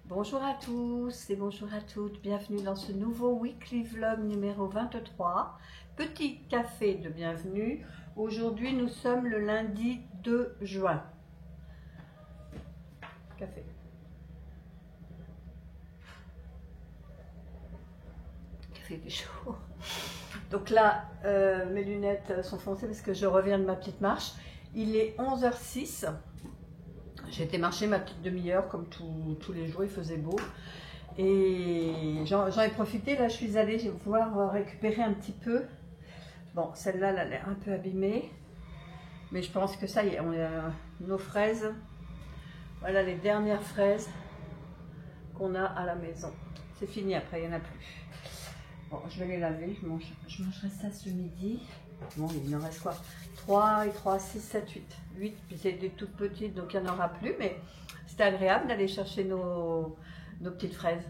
Bonjour à tous et bonjour à toutes, bienvenue dans ce nouveau weekly vlog numéro 23, petit café de bienvenue. Aujourd'hui nous sommes le lundi 2 juin. Café. Café du chaud. Donc là, mes lunettes sont foncées parce que je reviens de ma petite marche. Il est 11h06. J'ai été marcher ma petite demi-heure comme tous les jours, il faisait beau. Et j'en ai profité, là je suis allée voir récupérer un petit peu. Bon, celle-là, elle a l'air un peu abîmée. Mais je pense que ça y est, on a nos fraises. Voilà les dernières fraises qu'on a à la maison. C'est fini, après il n'y en a plus. Bon, je vais les laver, je mangerai ça ce midi. Bon, il en reste quoi? 3 et 3, 6, 7, 8. 8, puis c'est des toutes petites, donc il n'y en aura plus. Mais c'était agréable d'aller chercher nos petites fraises.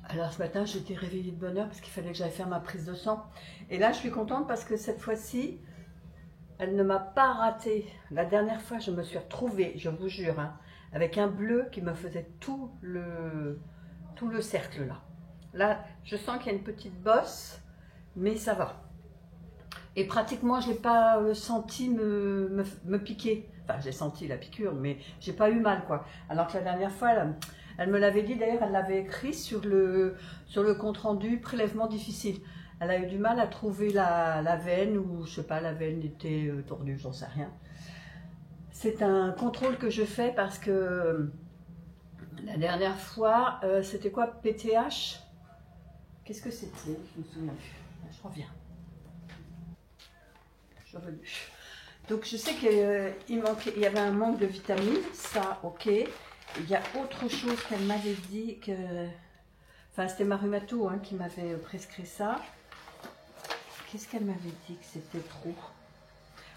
Alors ce matin, j'ai été réveillée de bonne heure parce qu'il fallait que j'aille faire ma prise de sang. Et là, je suis contente parce que cette fois-ci, elle ne m'a pas raté. La dernière fois, je me suis retrouvée, je vous jure, hein, avec un bleu qui me faisait tout le cercle là. Là, je sens qu'il y a une petite bosse, mais ça va. Et pratiquement, je n'ai pas senti me piquer. Enfin, j'ai senti la piqûre, mais j'ai pas eu mal, quoi. Alors que la dernière fois, elle me l'avait dit, d'ailleurs, elle l'avait écrit sur le compte-rendu, prélèvement difficile. Elle a eu du mal à trouver la veine, ou je sais pas, la veine était tordue, j'en sais rien. C'est un contrôle que je fais parce que la dernière fois, c'était quoi, PTH? Qu'est-ce que c'était? Je me souviens plus. Je reviens. Je suis revenue. Donc je sais qu'il y avait un manque de vitamines, ça ok. Il y a autre chose qu'elle m'avait dit que... Enfin c'était ma rhumato hein, qui m'avait prescrit ça. Qu'est-ce qu'elle m'avait dit que c'était trop?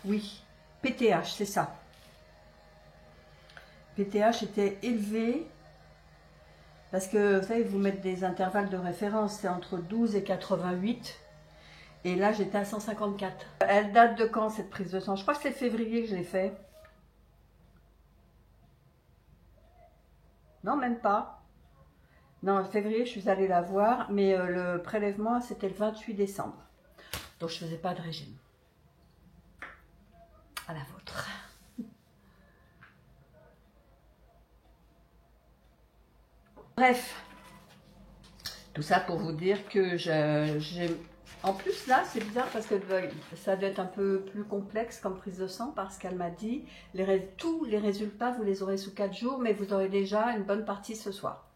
Oui, PTH, c'est ça. PTH était élevé. Parce que, vous savez, vous mettez des intervalles de référence, c'est entre 12 et 88. Et là, j'étais à 154. Elle date de quand, cette prise de sang? Je crois que c'est février que je l'ai fait. Non, même pas. Non, février, je suis allée la voir, mais le prélèvement, c'était le 28 décembre. Donc, je ne faisais pas de régime. À la vôtre. Bref, tout ça pour vous dire que j'ai... En plus là, c'est bizarre parce que ça doit être un peu plus complexe comme prise de sang parce qu'elle m'a dit tous les résultats, vous les aurez sous 4 jours, mais vous aurez déjà une bonne partie ce soir.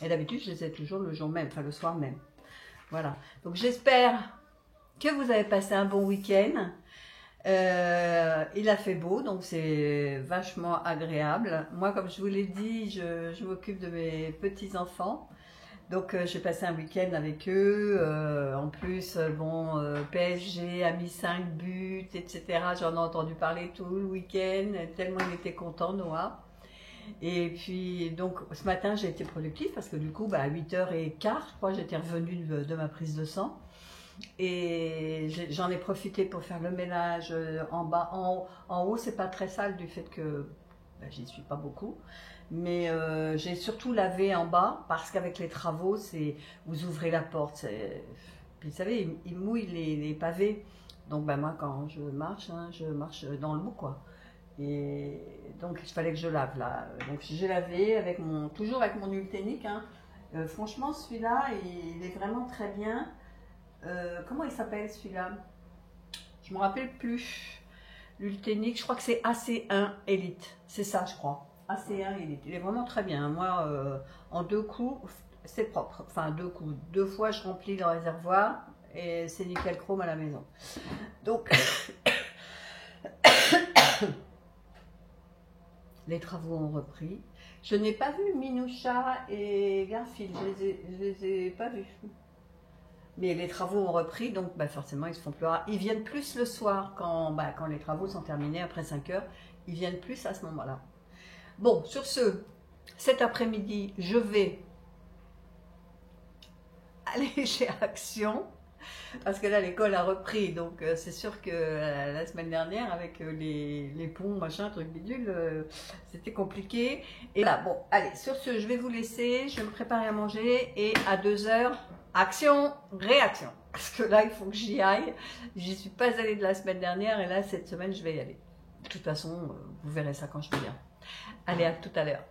Et d'habitude, je les ai toujours le jour même, enfin le soir même. Voilà, donc j'espère que vous avez passé un bon week-end. Il a fait beau, donc c'est vachement agréable. Moi, comme je vous l'ai dit, je m'occupe de mes petits-enfants. Donc j'ai passé un week-end avec eux. En plus, bon, PSG a mis 5 buts, etc. J'en ai entendu parler tout le week-end, tellement il était content, Noah. Et puis, donc, ce matin, j'ai été productive parce que du coup, à 8h15, je crois, j'étais revenue de ma prise de sang. Et j'en ai profité pour faire le ménage en bas. En haut, c'est pas très sale du fait que j'y suis pas beaucoup. Mais j'ai surtout lavé en bas parce qu'avec les travaux, vous ouvrez la porte. Puis vous savez, ils mouillent les pavés. Donc moi, quand je marche dans l'eau, quoi. Et donc il fallait que je lave là. Donc j'ai lavé toujours avec mon Ultenic. Hein. Franchement, celui-là, il est vraiment très bien. Comment il s'appelle celui-là? Je ne me rappelle plus. L'Ultenic, je crois que c'est AC1 Elite. C'est ça, je crois. AC1 Elite. Il est vraiment très bien. Moi, en 2 coups, c'est propre. Enfin, 2 coups. 2 fois, je remplis le réservoir et c'est nickel chrome à la maison. Donc, les travaux ont repris. Je n'ai pas vu Minoucha et Garfield. Je les ai pas vus. Mais les travaux ont repris, donc forcément ils se font plus rares. Ils viennent plus le soir quand les travaux sont terminés après 5 heures. ils viennent plus à ce moment-là. Bon, sur ce, cet après-midi, je vais aller chez Action. Parce que là, l'école a repris, donc c'est sûr que la semaine dernière, avec les ponts, machin, truc bidule, c'était compliqué. Et là, bon, allez, sur ce, je vais vous laisser, je vais me préparer à manger, et à 2 heures, action, réaction. Parce que là, il faut que j'y aille. J'y suis pas allée de la semaine dernière, et là, cette semaine, je vais y aller. De toute façon, vous verrez ça quand je viens. Allez, à tout à l'heure.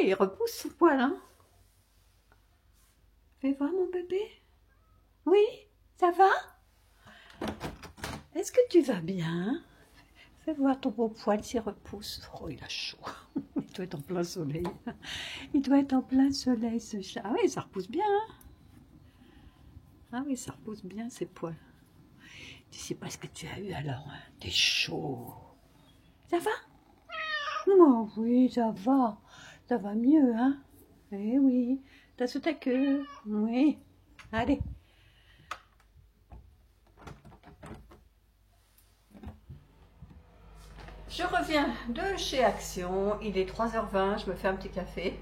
Il repousse son poil, hein. Fais voir mon bébé. Oui, ça va? Est-ce que tu vas bien? Fais voir ton beau poil s'il repousse. Oh, il a chaud. Il doit être en plein soleil. Il doit être en plein soleil, ce chat. Ah oui, ça repousse bien, hein. Ah oui, ça repousse bien, ses poils. Tu sais pas ce que tu as eu alors, hein? T'es chaud. Ça va? Oh oui, ça va. Ça va mieux, hein? Eh oui, t'as sous ta queue. Oui, allez. Je reviens de chez Action. Il est 3h20, je me fais un petit café.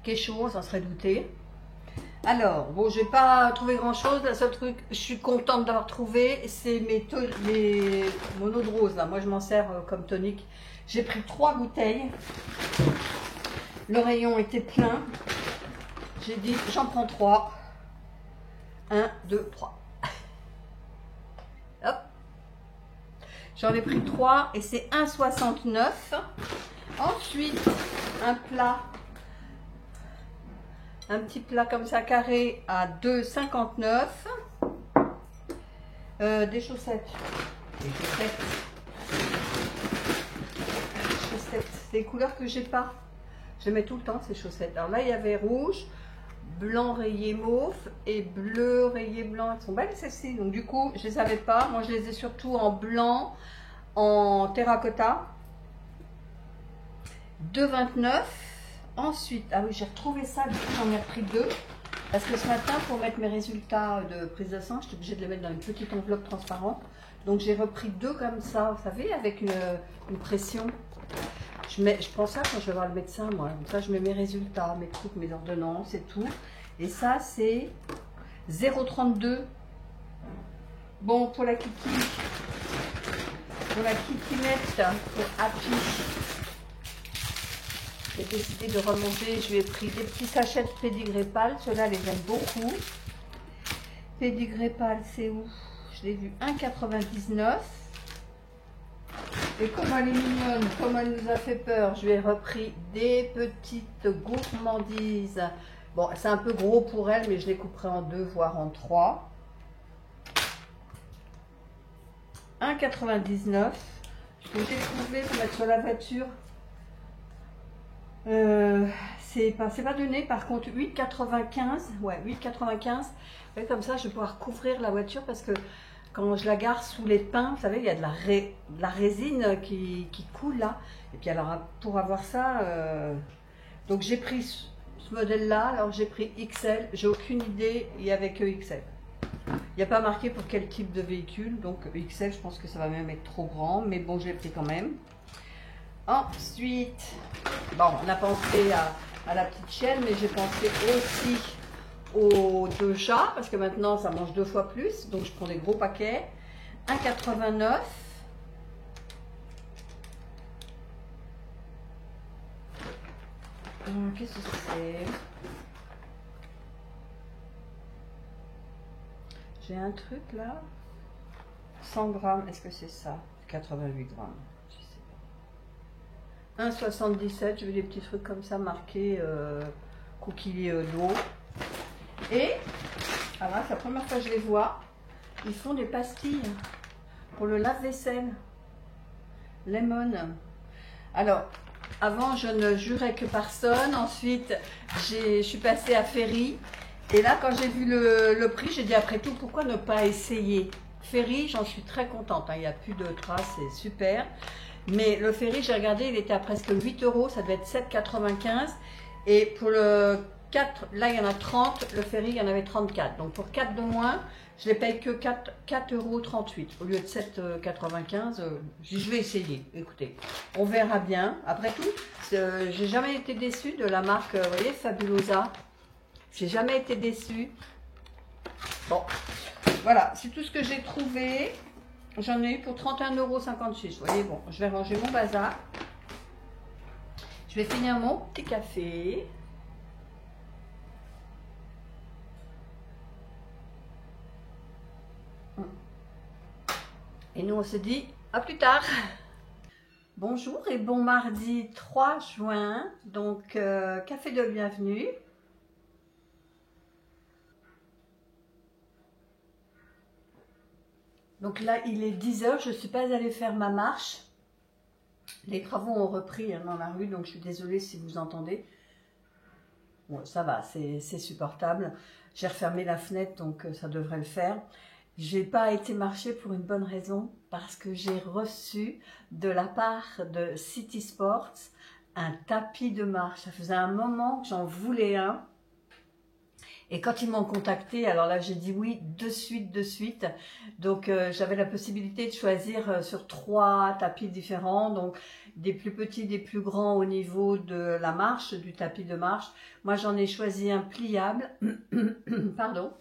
Quelque chose, on serait douté. Alors, bon, j'ai pas trouvé grand-chose. Le seul truc, je suis contente d'avoir trouvé, c'est mes mono de rose. Là. Moi, je m'en sers comme tonique. J'ai pris 3 bouteilles. Le rayon était plein. J'ai dit, j'en prends 3. 1, 2, 3. Hop. J'en ai pris 3 et c'est 1,69. Ensuite, un plat. Un petit plat comme ça, carré, à 2,59. Des chaussettes. Des chaussettes. Des couleurs que j'ai pas. Je mets tout le temps ces chaussettes. Alors là, il y avait rouge, blanc rayé mauve et bleu rayé blanc. Elles sont belles celles-ci. Donc du coup, je les avais pas. Moi, je les ai surtout en blanc, en terracotta. 2,29. Ensuite, ah oui, j'ai retrouvé ça. Du coup, j'en ai repris 2. Parce que ce matin, pour mettre mes résultats de prise de sang, j'étais obligée de les mettre dans une petite enveloppe transparente. Donc j'ai repris 2 comme ça, vous savez, avec une pression. Je prends ça quand je vais voir le médecin, moi. Comme ça, je mets mes résultats, mes trucs, mes ordonnances et tout. Et ça, c'est 0,32. Bon, pour la kitty, pour la kittinette, pour Happy, j'ai décidé de remonter. Je lui ai pris des petits sachets de Pédigrépal. Ceux-là, les j'aime beaucoup. Pédigrépal, c'est où? Je l'ai vu 1,99. Et comme elle est mignonne, comme elle nous a fait peur, je lui ai repris des petites gourmandises. Bon, c'est un peu gros pour elle, mais je les couperai en 2, voire en 3. 1,99. Ce que j'ai trouvé pour mettre sur la voiture. C'est pas donné, par contre 8,95. Ouais, 8,95. Comme ça, je vais pouvoir couvrir la voiture parce que quand je la gare sous les pins, vous savez, il y a de la résine qui coule là. Et puis alors, pour avoir ça, donc j'ai pris ce modèle-là. Alors j'ai pris XL, j'ai aucune idée, il n'y avait que XL. Il n'y a pas marqué pour quel type de véhicule, donc XL, je pense que ça va même être trop grand, mais bon, je l'ai pris quand même. Ensuite, bon, on a pensé à la petite chienne, mais j'ai pensé aussi aux 2 chats, parce que maintenant ça mange 2 fois plus, donc je prends des gros paquets. 1,89 €. Qu'est-ce que c'est? J'ai un truc là. 100 grammes, est-ce que c'est ça? 88 grammes, je sais pas. 1,77, j'ai vu des petits trucs comme ça marqués cookies d'eau. Et, alors c'est la première fois que je les vois, ils font des pastilles pour le lave-vaisselle. Lemon. Alors, avant je ne jurais que personne, ensuite je suis passée à Ferry. Et là, quand j'ai vu le prix, j'ai dit après tout, pourquoi ne pas essayer? Ferry, j'en suis très contente, hein, il n'y a plus de traces, c'est super. Mais le Ferry, j'ai regardé, il était à presque 8 €, ça devait être 7,95 €. Et pour le 4, là il y en a 30, le Ferry il y en avait 34. Donc pour 4 de moins, je les paye que 4,38 € au lieu de 7,95 €. Je vais essayer, écoutez, on verra bien. Après tout, j'ai jamais été déçue de la marque, vous voyez, Fabulosa. J'ai jamais été déçue. Bon, voilà, c'est tout ce que j'ai trouvé. J'en ai eu pour 31,56 €. Vous voyez, bon, je vais ranger mon bazar. Je vais finir mon petit café. Et nous, on se dit à plus tard. Bonjour et bon mardi 3 juin. Donc, café de bienvenue. Donc là, il est 10 h, je ne suis pas allée faire ma marche. Les travaux ont repris dans la rue, donc je suis désolée si vous entendez. Bon, ça va, c'est supportable. J'ai refermé la fenêtre, donc ça devrait le faire. Je n'ai pas été marcher pour une bonne raison, parce que j'ai reçu de la part de City Sports un tapis de marche. Ça faisait un moment que j'en voulais un. Et quand ils m'ont contacté, alors là j'ai dit oui de suite. Donc j'avais la possibilité de choisir sur 3 tapis différents, donc des plus petits, des plus grands au niveau de la marche, du tapis de marche. Moi j'en ai choisi un pliable, pardon,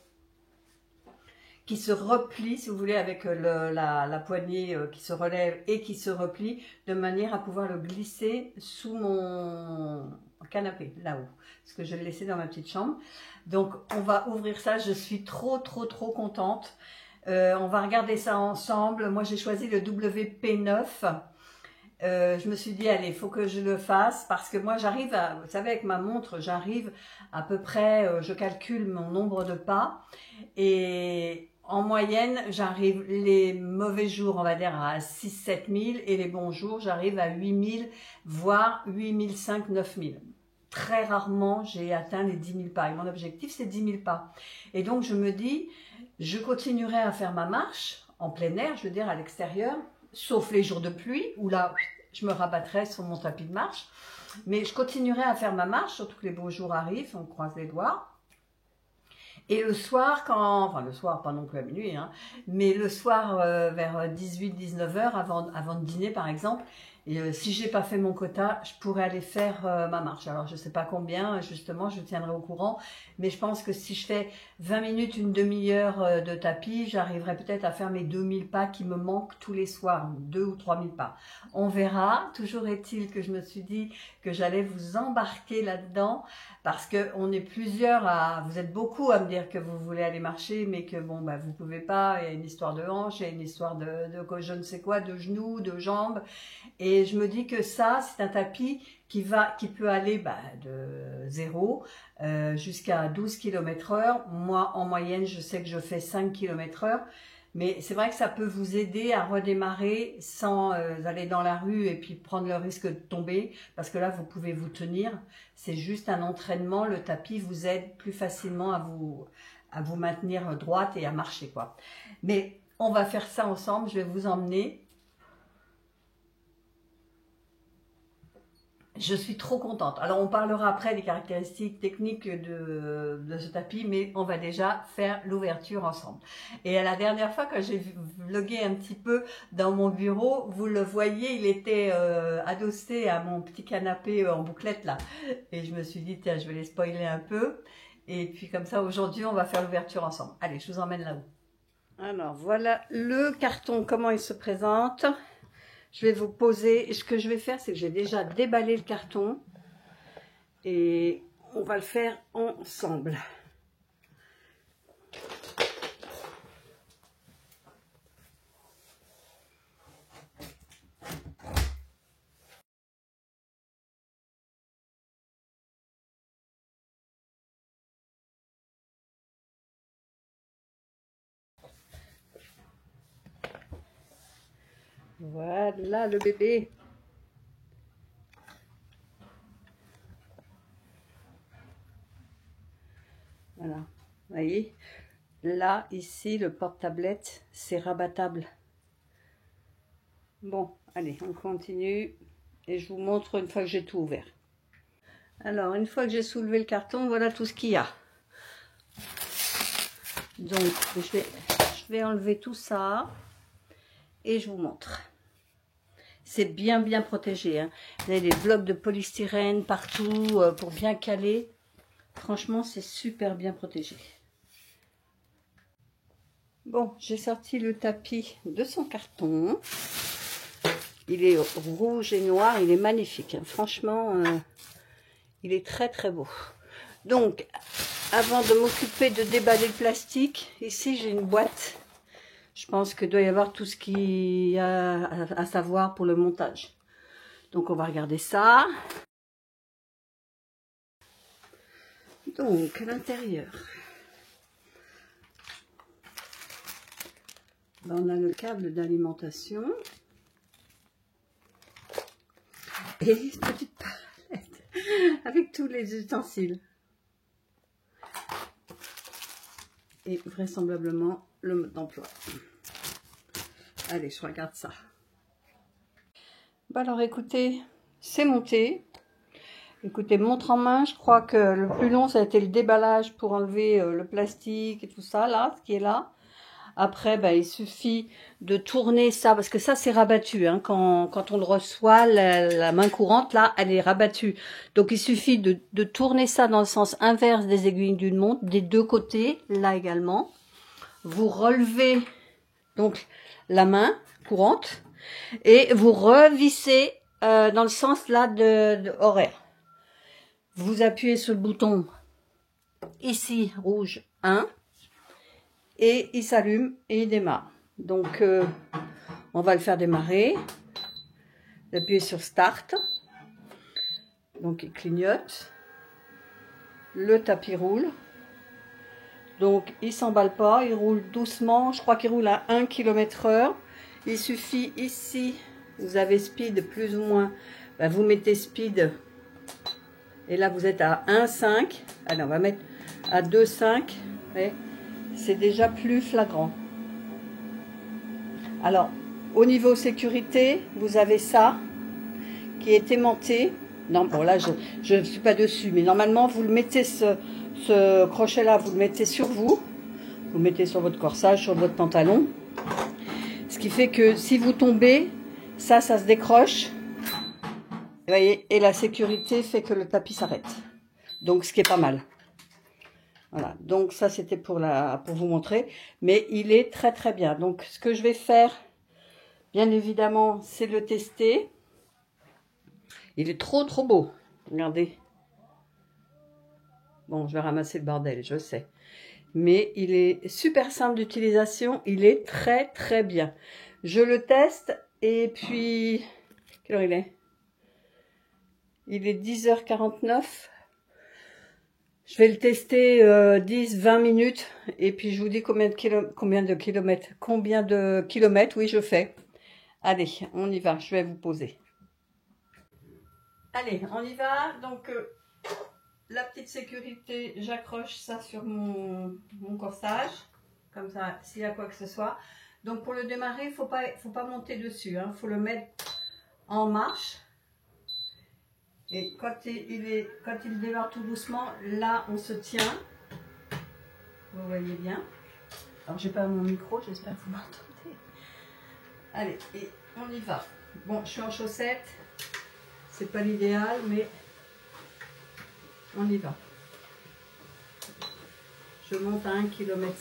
qui se replie, si vous voulez, avec la poignée qui se relève et qui se replie, de manière à pouvoir le glisser sous mon canapé, là-haut, parce que je l'ai laissé dans ma petite chambre. Donc, on va ouvrir ça. Je suis trop contente. On va regarder ça ensemble. Moi, j'ai choisi le WP9. Je me suis dit, allez, il faut que je le fasse parce que moi, j'arrive à, vous savez, avec ma montre, j'arrive à peu près, je calcule mon nombre de pas et en moyenne, j'arrive les mauvais jours, on va dire, à 6-7 000 et les bons jours, j'arrive à 8 000, voire 8 500, 9 000. Très rarement, j'ai atteint les 10 000 pas. Et mon objectif, c'est 10 000 pas. Et donc, je me dis, je continuerai à faire ma marche en plein air, je veux dire, à l'extérieur, sauf les jours de pluie, où là, je me rabattrai sur mon tapis de marche. Mais je continuerai à faire ma marche, surtout que les beaux jours arrivent, on croise les doigts. Et le soir, enfin le soir, pas non plus à minuit, hein, mais le soir vers 18-19 h, avant de dîner par exemple, et si j'ai pas fait mon quota, je pourrais aller faire ma marche. Alors je sais pas combien, justement, je tiendrai au courant, mais je pense que si je fais 20 minutes, une demi-heure de tapis, j'arriverai peut-être à faire mes 2000 pas qui me manquent tous les soirs, 2 ou 3000 pas. On verra. Toujours est-il que je me suis dit que j'allais vous embarquer là-dedans, parce que on est plusieurs vous êtes beaucoup à me dire que vous voulez aller marcher, mais que bon, bah, vous pouvez pas. Il y a une histoire de hanche, il y a une histoire de je ne sais quoi, de genoux, de jambes. Et je me dis que ça, c'est un tapis qui peut aller de 0 jusqu'à 12 km/h. Moi, en moyenne, je sais que je fais 5 km/h. Mais c'est vrai que ça peut vous aider à redémarrer sans aller dans la rue et puis prendre le risque de tomber. Parce que là, vous pouvez vous tenir. C'est juste un entraînement. Le tapis vous aide plus facilement à vous maintenir droite et à marcher, quoi. Mais on va faire ça ensemble. Je vais vous emmener. Je suis trop contente. Alors, on parlera après des caractéristiques techniques de ce tapis, mais on va déjà faire l'ouverture ensemble. Et à la dernière fois, quand j'ai vlogué un petit peu dans mon bureau, vous le voyez, il était adossé à mon petit canapé en bouclette là. Et je me suis dit, tiens, je vais les spoiler un peu. Et puis comme ça, aujourd'hui, on va faire l'ouverture ensemble. Allez, je vous emmène là-haut. Alors, voilà le carton, comment il se présente. Je vais vous poser, ce que je vais faire, c'est que j'ai déjà déballé le carton. Et on va le faire ensemble. Voilà le bébé. Voilà, vous voyez, là, ici, le porte-tablette, c'est rabattable. Bon, allez, on continue et je vous montre une fois que j'ai tout ouvert. Alors, une fois que j'ai soulevé le carton, voilà tout ce qu'il y a. Donc, je vais enlever tout ça et je vous montre. C'est bien protégé, hein. Vous avez des blocs de polystyrène partout pour bien caler. Franchement, c'est super bien protégé. Bon, j'ai sorti le tapis de son carton. Il est rouge et noir, il est magnifique, hein. Franchement, il est très beau. Donc, avant de m'occuper de déballer le plastique, ici j'ai une boîte. Je pense qu'il doit y avoir tout ce qu'il y a à savoir pour le montage. Donc, on va regarder ça. Donc, à l'intérieur, on a le câble d'alimentation. Et une petite palette avec tous les ustensiles. Et vraisemblablement le mode d'emploi. Allez, je regarde ça. Bon alors écoutez, c'est monté. Écoutez, montre en main, je crois que le plus long ça a été le déballage pour enlever le plastique et tout ça là, ce qui est là. Après, il suffit de tourner ça, parce que ça c'est rabattu, hein, quand on le reçoit, la main courante, là, elle est rabattue. Donc il suffit de tourner ça dans le sens inverse des aiguilles d'une montre, des deux côtés, là également. Vous relevez donc la main courante et vous revissez dans le sens là de horaire. Vous appuyez sur le bouton ici, rouge 1. Et il s'allume et il démarre. Donc, on va le faire démarrer. Appuyez sur Start. Donc, il clignote. Le tapis roule. Donc, il ne s'emballe pas. Il roule doucement. Je crois qu'il roule à 1 km/h. Il suffit ici, vous avez speed plus ou moins. Vous mettez speed. Et là, vous êtes à 1,5. Allez, on va mettre à 2,5. C'est déjà plus flagrant. Alors, au niveau sécurité, vous avez ça qui est aimanté. Non, bon là, je ne suis pas dessus, mais normalement, vous le mettez, ce crochet-là, vous le mettez sur vous. Vous le mettez sur votre corsage, sur votre pantalon. Ce qui fait que si vous tombez, ça se décroche. Vous voyez, et la sécurité fait que le tapis s'arrête. Donc, ce qui est pas mal. Voilà, donc ça c'était pour vous montrer, mais il est très bien. Donc ce que je vais faire, bien évidemment, c'est le tester. Il est trop beau, regardez. Bon, je vais ramasser le bordel, je sais. Mais il est super simple d'utilisation, il est très bien. Je le teste et puis, quelle heure il est? Il est 10h49. Je vais le tester 10-20 minutes et puis je vous dis combien de kilomètres, oui, je fais. Allez, on y va, je vais vous poser. Allez, on y va. Donc, la petite sécurité, j'accroche ça sur mon corsage, comme ça, s'il y a quoi que ce soit. Donc, pour le démarrer, il faut pas monter dessus, hein, faut le mettre en marche. Et quand il démarre tout doucement, là on se tient. Vous voyez bien. Alors j'ai pas mon micro, j'espère que vous m'entendez. Allez, et on y va. Bon, je suis en chaussettes. C'est pas l'idéal, mais on y va. Je monte à 1,5 km.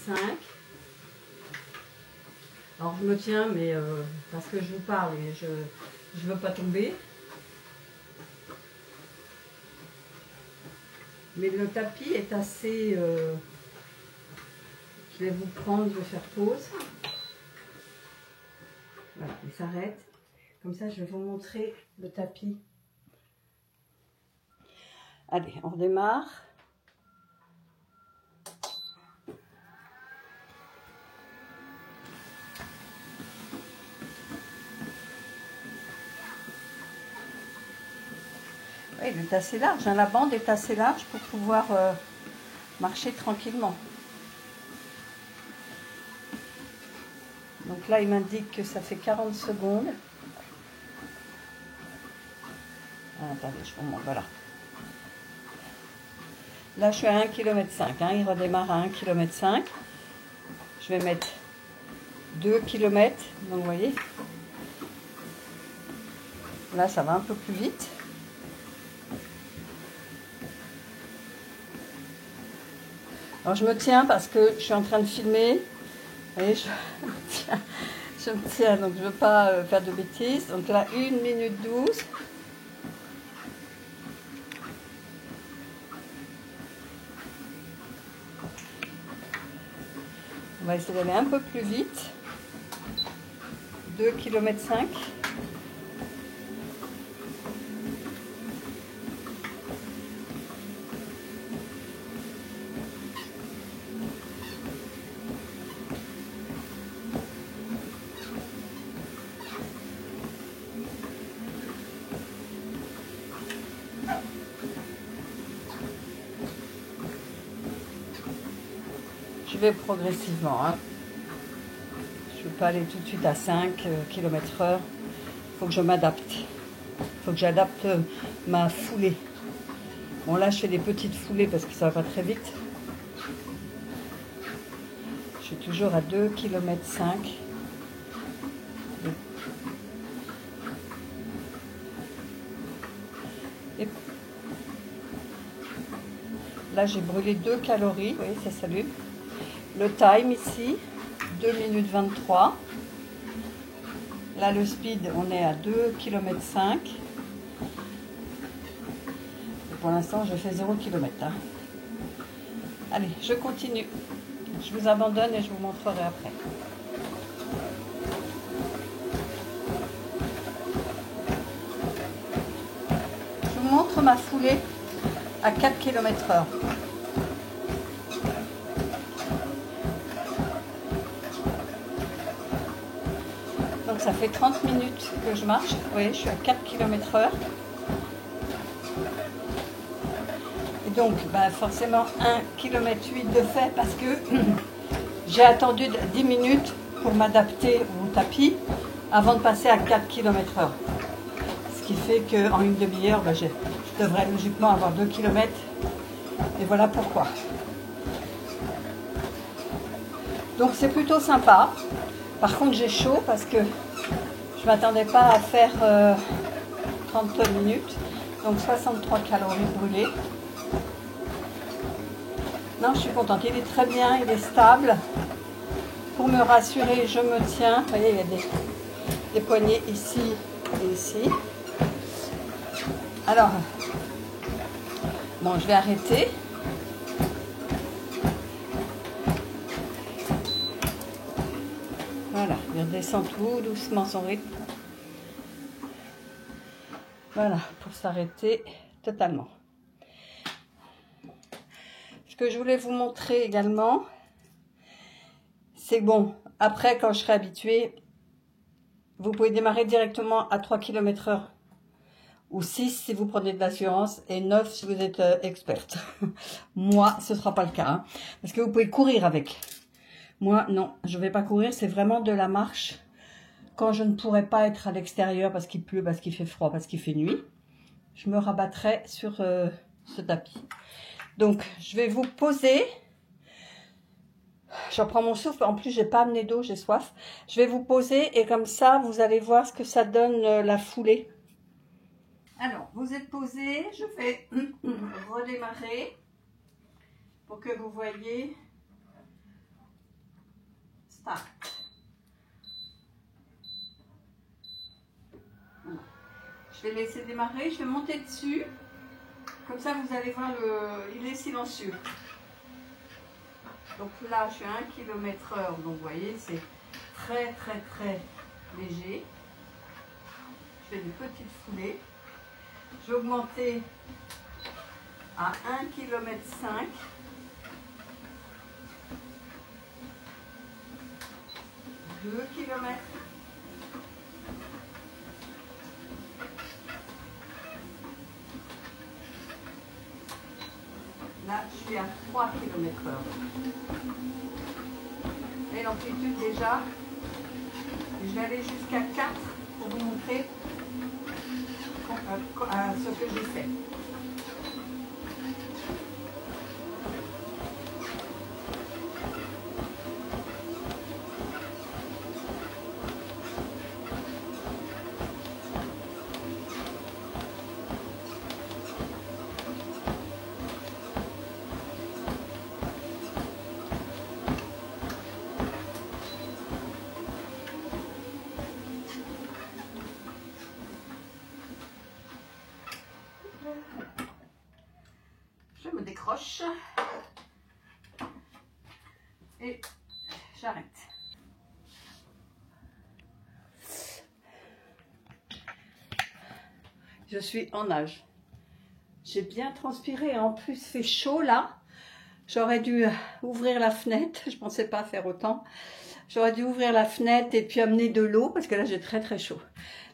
Alors je me tiens, mais parce que je vous parle et je ne veux pas tomber. Mais le tapis est assez... je vais vous prendre, je vais faire pause. Voilà, il s'arrête. Comme ça, je vais vous montrer le tapis. Allez, on redémarre. Oui, il est assez large, hein. La bande est assez large pour pouvoir marcher tranquillement. Donc là, il m'indique que ça fait 40 secondes. Ah, attendez, je vous montre, voilà. Là, je suis à 1,5 km, hein. Il redémarre à 1,5 km. Je vais mettre 2 km, donc vous voyez. Là, ça va un peu plus vite. Alors, je me tiens parce que je suis en train de filmer. Vous voyez, je me tiens, donc je ne veux pas faire de bêtises. Donc là, 1 minute 12. On va essayer d'aller un peu plus vite. 2,5 km. Je vais progressivement, hein. Je ne vais pas aller tout de suite à 5 km/h. Il faut que je m'adapte. Il faut que j'adapte ma foulée. Bon, là, je fais des petites foulées parce que ça va pas très vite. Je suis toujours à 2,5 km. Et là, j'ai brûlé 2 calories. Vous voyez, ça s'allume. Le time ici, 2 minutes 23. Là, le speed, on est à 2,5 km. Pour l'instant, je fais 0 km. Hein. Allez, je continue. Je vous abandonne et je vous montrerai après. Je vous montre ma foulée à 4 km/h. Donc ça fait 30 minutes que je marche. Vous voyez, je suis à 4 km/h. Et donc, bah forcément, 1,8 km de fait parce que j'ai attendu 10 minutes pour m'adapter au tapis avant de passer à 4 km/h. Ce qui fait qu'en une demi-heure, bah, je devrais logiquement avoir 2 km. Et voilà pourquoi. Donc c'est plutôt sympa. Par contre, j'ai chaud parce que je ne m'attendais pas à faire 30 minutes. Donc 63 calories brûlées. Non, je suis contente. Il est très bien, il est stable. Pour me rassurer, je me tiens. Vous voyez, il y a des poignées ici et ici. Alors, bon, je vais arrêter. Voilà, il redescend tout doucement son rythme. Voilà, pour s'arrêter totalement. Ce que je voulais vous montrer également, c'est bon, après quand je serai habituée, vous pouvez démarrer directement à 3 km/h. Ou 6 si vous prenez de l'assurance et 9 si vous êtes experte. Moi, ce ne sera pas le cas. Hein, parce que vous pouvez courir avec. Moi, non, je ne vais pas courir. C'est vraiment de la marche. Quand je ne pourrai pas être à l'extérieur parce qu'il pleut, parce qu'il fait froid, parce qu'il fait nuit, je me rabattrai sur ce tapis. Donc, je vais vous poser. Je reprends mon souffle. En plus, j'ai pas amené d'eau, j'ai soif. Je vais vous poser et comme ça, vous allez voir ce que ça donne la foulée. Alors, vous êtes posé, je vais redémarrer pour que vous voyez start. Voilà. Je vais laisser démarrer, je vais monter dessus. Comme ça, vous allez voir, il est silencieux. Donc là, je suis à 1 km/h, donc vous voyez, c'est très léger. Je fais des petites foulées. Je vais augmenter à 1,5 km. 2 km. Là, je suis à 3 km/h. Et l'amplitude déjà, je vais aller jusqu'à 4 pour vous montrer ce que j'ai fait. Je me décroche et j'arrête. Je suis en nage. J'ai bien transpiré, en plus il fait chaud là. J'aurais dû ouvrir la fenêtre, je ne pensais pas faire autant. J'aurais dû ouvrir la fenêtre et puis amener de l'eau parce que là j'ai très chaud.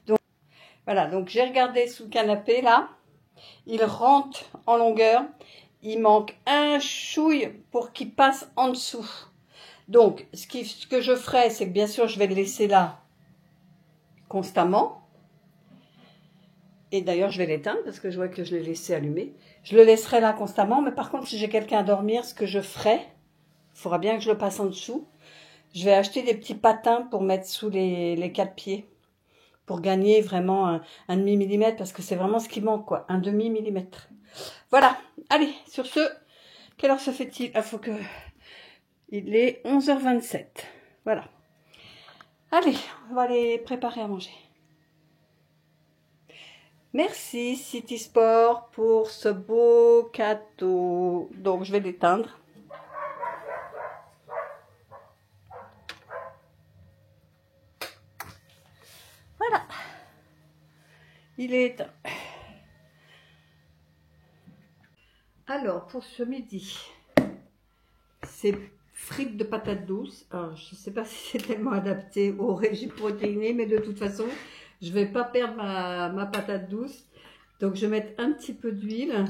Donc voilà, donc j'ai regardé sous le canapé là. Il rentre en longueur. Il manque un chouille pour qu'il passe en dessous. Donc, ce que je ferai, c'est que bien sûr, je vais le laisser là constamment. Et d'ailleurs, je vais l'éteindre parce que je vois que je l'ai laissé allumé. Je le laisserai là constamment. Mais par contre, si j'ai quelqu'un à dormir, ce que je ferai, il faudra bien que je le passe en dessous. Je vais acheter des petits patins pour mettre sous les 4 pieds. Pour gagner vraiment un demi-millimètre. Parce que c'est vraiment ce qui manque, quoi. Un demi-millimètre. Voilà. Allez, sur ce, quelle heure se fait-il? Il faut que... Il est 11h27. Voilà. Allez, on va aller préparer à manger. Merci City Sport pour ce beau cadeau. Donc, je vais l'éteindre. Voilà. Il est éteint. Alors, pour ce midi, c'est frites de patates douces. Alors, je ne sais pas si c'est tellement adapté au régime protéiné, mais de toute façon, je ne vais pas perdre ma patate douce. Donc, je vais mettre un petit peu d'huile.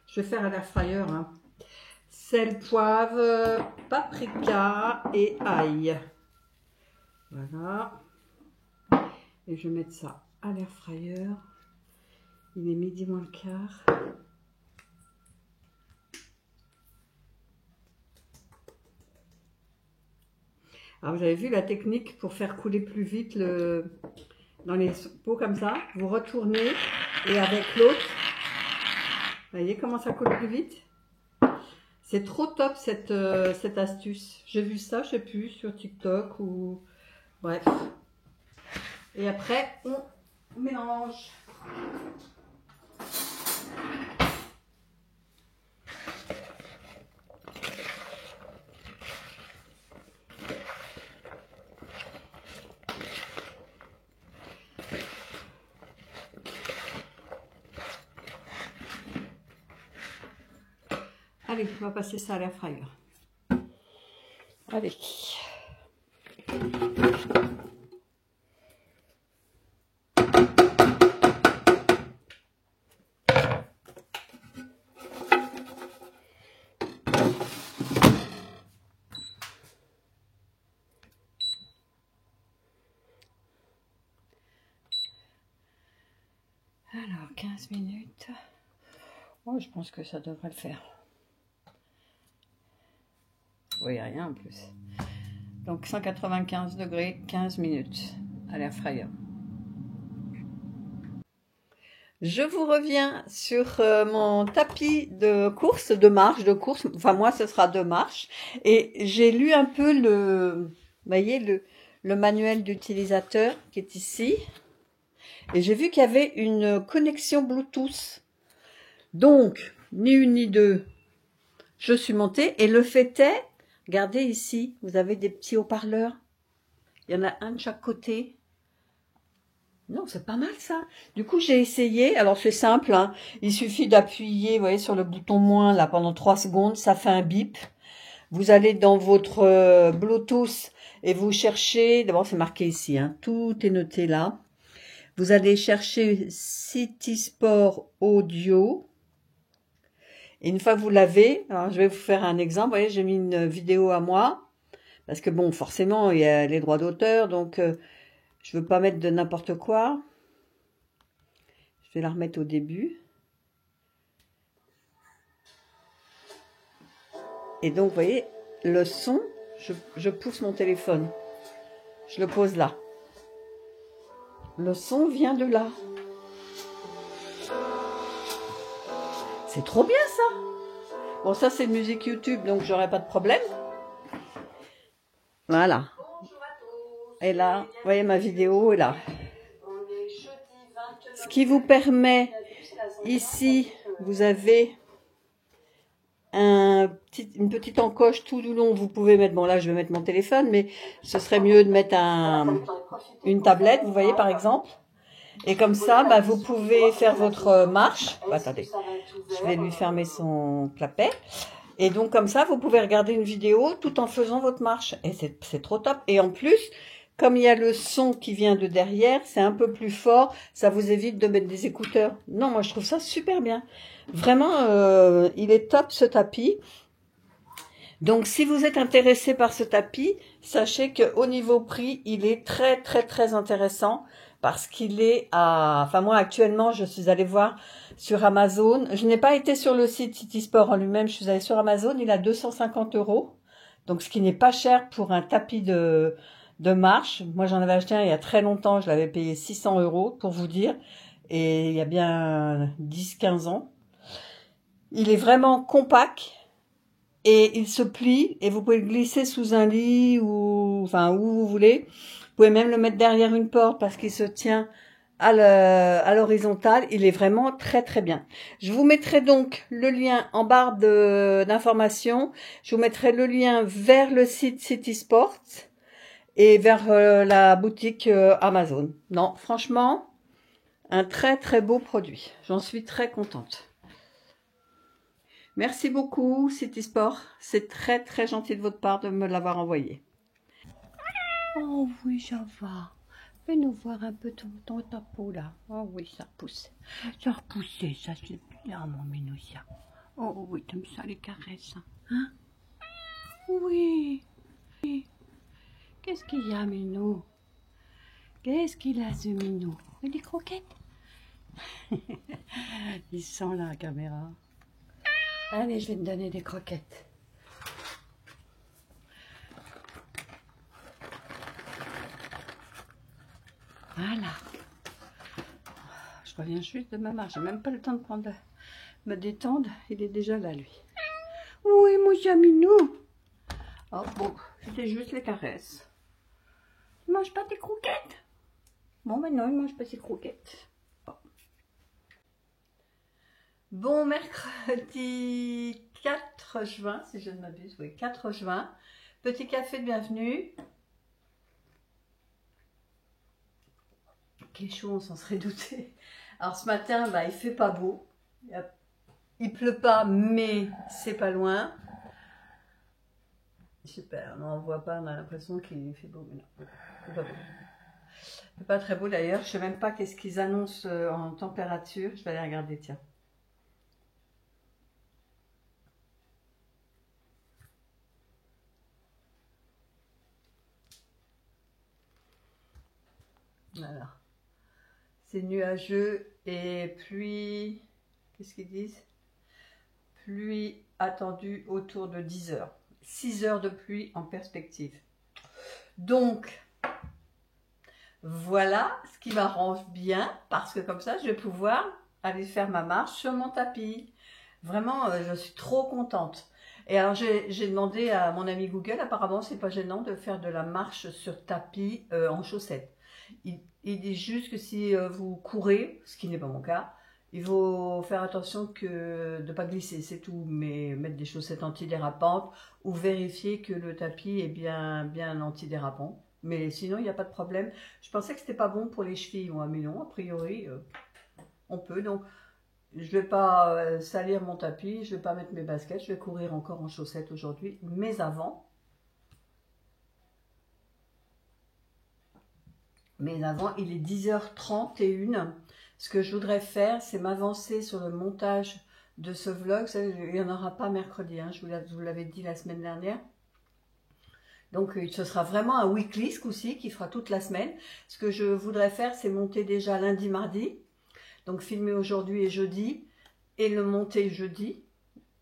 Je vais faire à l'air fryer. Hein. Sel, poivre, paprika et ail. Voilà. Et je vais mettre ça à l'air fryer. Il est midi moins le quart. Alors, vous avez vu la technique pour faire couler plus vite dans les pots comme ça. Vous retournez et avec l'autre, vous voyez comment ça coule plus vite? C'est trop top cette astuce. J'ai vu ça, je sais plus, sur TikTok ou... Bref. Et après, on mélange. Allez, on va passer ça à l'air fryer. Allez. Alors, 15 minutes. Oh, je pense que ça devrait le faire. Oui, rien en plus. Donc 195 degrés, 15 minutes à l'air fryer. Je vous reviens sur mon tapis de course, de marche, enfin moi ce sera de marche. Et j'ai lu un peu voyez le manuel d'utilisateur qui est ici. Et j'ai vu qu'il y avait une connexion Bluetooth. Donc, ni une ni deux, je suis montée. Et le fait est, regardez ici, vous avez des petits haut-parleurs. Il y en a un de chaque côté. Non, c'est pas mal ça. Du coup, j'ai essayé. Alors, c'est simple, hein. Il suffit d'appuyer, vous voyez, sur le bouton moins, là, pendant 3 secondes. Ça fait un bip. Vous allez dans votre Bluetooth et vous cherchez. D'abord, c'est marqué ici, hein. Tout est noté là. Vous allez chercher CitySport Audio. Et une fois que vous l'avez, alors je vais vous faire un exemple. Vous voyez, j'ai mis une vidéo à moi. Parce que bon, forcément, il y a les droits d'auteur. Donc, je veux pas mettre de n'importe quoi. Je vais la remettre au début. Et donc, vous voyez, le son, je pousse mon téléphone. Je le pose là. Le son vient de là. C'est trop bien ça. Bon, ça c'est musique YouTube, donc j'aurai pas de problème. Voilà. Et là, vous voyez, ma vidéo est là. Ce qui vous permet, ici, vous avez une petite encoche tout du long. Vous pouvez mettre, bon là je vais mettre mon téléphone, mais ce serait mieux de mettre une tablette, vous voyez par exemple. Et comme ça, bah, vous pouvez faire votre marche. Bah, attendez, je vais lui fermer son clapet. Et donc comme ça, vous pouvez regarder une vidéo tout en faisant votre marche. Et c'est trop top. Et en plus, comme il y a le son qui vient de derrière, c'est un peu plus fort. Ça vous évite de mettre des écouteurs. Non, moi je trouve ça super bien. Vraiment, il est top ce tapis. Donc si vous êtes intéressé par ce tapis, sachez qu'au niveau prix, il est très très très intéressant. Parce qu'il est à... Enfin moi actuellement, je suis allée voir sur Amazon. Je n'ai pas été sur le site CitySport en lui-même, je suis allée sur Amazon. Il a 250 €. Donc ce qui n'est pas cher pour un tapis de marche. Moi j'en avais acheté un il y a très longtemps, je l'avais payé 600 € pour vous dire. Et il y a bien 10-15 ans. Il est vraiment compact. Et il se plie et vous pouvez le glisser sous un lit ou enfin où vous voulez. Vous pouvez même le mettre derrière une porte parce qu'il se tient à l'horizontale. Il est vraiment très très bien. Je vous mettrai donc le lien en barre d'informations. Je vous mettrai le lien vers le site CitySport et vers la boutique Amazon. Non, franchement, un très très beau produit. J'en suis très contente. Merci beaucoup, CitySport. C'est très, très gentil de votre part de me l'avoir envoyé. Oh oui, ça va. Fais nous voir un peu ta peau là. Oh oui, ça pousse. Ça a repoussé, ça c'est bien, mon Minousia. Oh oui, t'aimes ça les caresses, hein? Oui. Qu'est-ce qu'il y a, Minou? Qu'est-ce qu'il a, ce Minou? Des croquettes? Il sent la caméra. Allez, je vais te donner des croquettes. Voilà. Je reviens juste de ma marche. J'ai même pas le temps de me détendre. Il est déjà là, lui. Oui, mon Jaminou. Oh bon, c'était juste les caresses. Il mange pas tes croquettes? Bon, maintenant, il mange pas ses croquettes. Bon, mercredi 4 juin, si je ne m'abuse, oui, 4 juin. Petit café de bienvenue. Quel chaud, on s'en serait douté. Alors ce matin, bah, il fait pas beau. Il pleut pas, mais c'est pas loin. Super, on ne voit pas, on a l'impression qu'il fait beau, mais non, c'est pas beau. C'est pas très beau d'ailleurs, je sais même pas qu'est-ce qu'ils annoncent en température. Je vais aller regarder, tiens. Voilà. C'est nuageux et pluie. Qu'est-ce qu'ils disent? Pluie attendue autour de 10 heures. 6 heures de pluie en perspective. Donc, voilà ce qui m'arrange bien parce que comme ça, je vais pouvoir aller faire ma marche sur mon tapis. Vraiment, je suis trop contente. Et alors j'ai demandé à mon ami Google, apparemment c'est pas gênant de faire de la marche sur tapis en chaussettes. Il dit juste que si vous courez, ce qui n'est pas mon cas, il faut faire attention de ne pas glisser, c'est tout, mais mettre des chaussettes antidérapantes ou vérifier que le tapis est bien antidérapant. Mais sinon, il n'y a pas de problème. Je pensais que c'était pas bon pour les chevilles, moi, mais non, a priori, on peut. Donc, je vais pas salir mon tapis, je vais pas mettre mes baskets, je vais courir encore en chaussettes aujourd'hui, mais avant, il est 10h31. Ce que je voudrais faire, c'est m'avancer sur le montage de ce vlog. Il n'y en aura pas mercredi, hein, je vous l'avais dit la semaine dernière. Donc, ce sera vraiment un weekly ce coup-ci qui fera toute la semaine. Ce que je voudrais faire, c'est monter déjà lundi, mardi. Donc, filmer aujourd'hui et jeudi. Et le monter jeudi.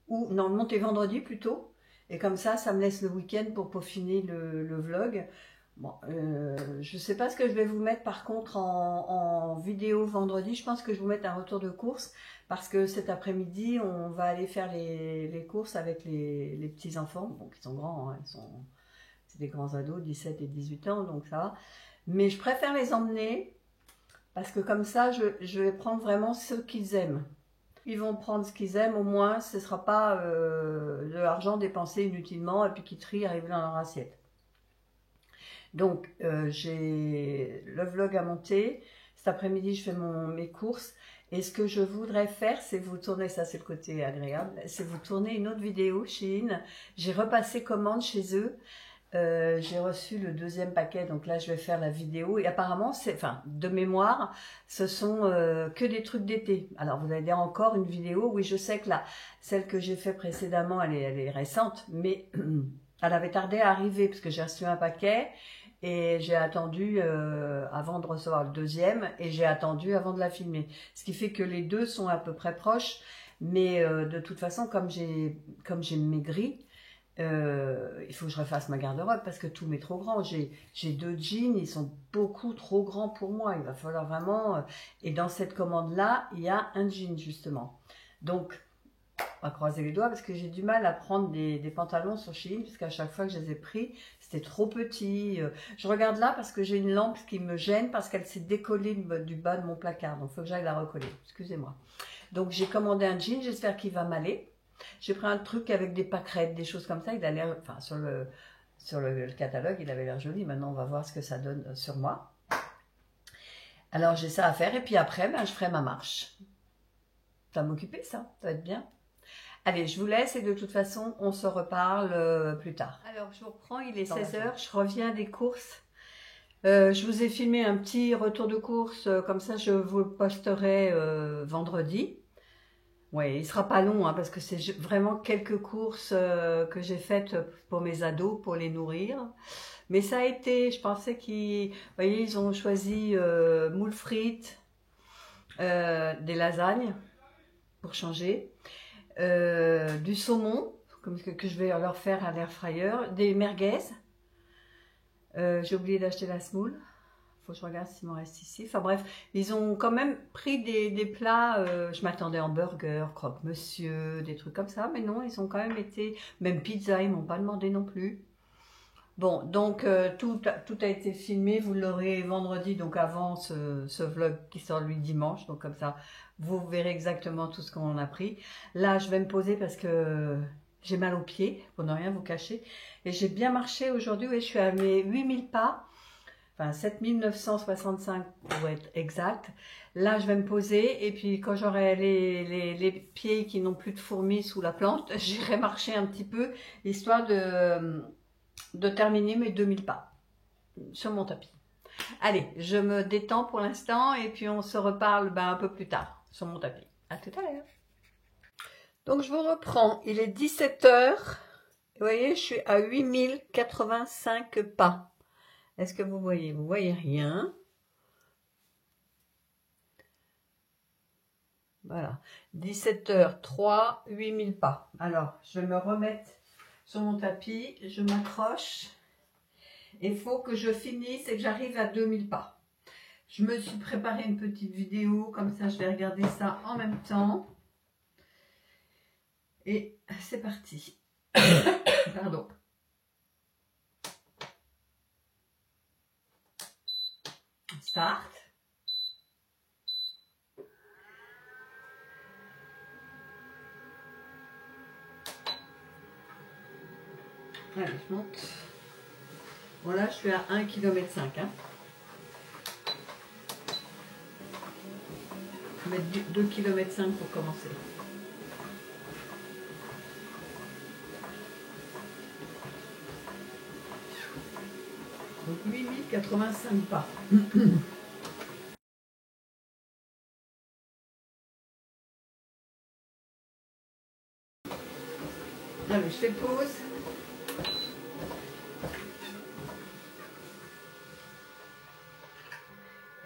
Ou non, le monter vendredi plutôt. Et comme ça me laisse le week-end pour peaufiner le vlog. Bon, je ne sais pas ce que je vais vous mettre par contre en vidéo vendredi. Je pense que je vais vous mettre un retour de course. Parce que cet après-midi, on va aller faire les courses avec les petits-enfants. Bon, qui sont grands, hein, c'est des grands ados, 17 et 18 ans, donc ça va. Mais je préfère les emmener parce que comme ça, je vais prendre vraiment ce qu'ils aiment. Ils vont prendre ce qu'ils aiment, au moins, ce ne sera pas de l'argent dépensé inutilement et puis qui trient arriver dans leur assiette. Donc, j'ai le vlog à monter. Cet après-midi, je fais mes courses. Et ce que je voudrais faire, c'est vous tourner, ça c'est le côté agréable, c'est vous tourner une autre vidéo chez In. J'ai repassé commande chez eux. J'ai reçu le 2e paquet, donc là je vais faire la vidéo et apparemment, de mémoire, ce sont que des trucs d'été. Alors vous allez dire encore une vidéo, oui je sais que celle que j'ai fait précédemment, elle est récente, mais elle avait tardé à arriver parce que j'ai reçu un paquet et j'ai attendu avant de recevoir le 2e et j'ai attendu avant de la filmer. Ce qui fait que les deux sont à peu près proches, mais de toute façon, comme j'ai maigri, il faut que je refasse ma garde-robe parce que tout m'est trop grand. J'ai 2 jeans, ils sont beaucoup trop grands pour moi. Il va falloir vraiment... et dans cette commande-là, il y a un jean justement. Donc, on va croiser les doigts parce que j'ai du mal à prendre des pantalons sur Shein parce qu'à chaque fois que je les ai pris, c'était trop petit. Je regarde là parce que j'ai une lampe qui me gêne parce qu'elle s'est décollée du bas de mon placard. Donc, il faut que j'aille la recoller. Excusez-moi. Donc, j'ai commandé un jean. J'espère qu'il va m'aller. J'ai pris un truc avec des pâquerettes, des choses comme ça. Il a l'air, enfin, sur le catalogue, il avait l'air joli. Maintenant, on va voir ce que ça donne sur moi. Alors, j'ai ça à faire. Et puis après, je ferai ma marche. Ça va m'occuper, ça va être bien. Allez, je vous laisse et de toute façon, on se reparle plus tard. Alors, je vous reprends, il est 16h. Je reviens des courses. Je vous ai filmé un petit retour de course. Comme ça, je vous le posterai vendredi. Ouais, il ne sera pas long hein, parce que c'est vraiment quelques courses que j'ai faites pour mes ados, pour les nourrir. Mais ça a été, je pensais qu'ils, vous voyez, ils ont choisi moules frites, des lasagnes pour changer, du saumon que je vais leur faire à l'air fryer, des merguez. J'ai oublié d'acheter la semoule. Faut que je regarde s'il m'en reste ici. Enfin bref, ils ont quand même pris des plats, je m'attendais en burger, croque-monsieur, des trucs comme ça, mais non, ils ont quand même été, même pizza, ils m'ont pas demandé non plus. Bon, donc tout a été filmé, vous l'aurez vendredi, donc avant ce vlog qui sort lui dimanche, donc comme ça, vous verrez exactement tout ce qu'on a pris. Là, je vais me poser parce que j'ai mal aux pieds, pour ne rien vous cacher, et j'ai bien marché aujourd'hui, oui, je suis à mes 8000 pas, enfin 7965 pour être exact. Là, je vais me poser et puis quand j'aurai les pieds qui n'ont plus de fourmis sous la plante, j'irai marcher un petit peu, histoire de terminer mes 2000 pas sur mon tapis. Allez, je me détends pour l'instant et puis on se reparle un peu plus tard sur mon tapis. À tout à l'heure. Donc je vous reprends, il est 17h. Vous voyez, je suis à 8085 pas. Est-ce que vous voyez? Vous voyez rien. Voilà. 17h03, 8000 pas. Alors, je vais me remettre sur mon tapis. Je m'accroche. Il faut que je finisse et que j'arrive à 2000 pas. Je me suis préparé une petite vidéo. Comme ça, je vais regarder ça en même temps. Et c'est parti. Pardon. Start. Allez, je monte. Bon là, je suis à 1,5 km. Hein. Je vais mettre 2,5 km pour commencer. Donc 8085 pas. Allez, je fais pause.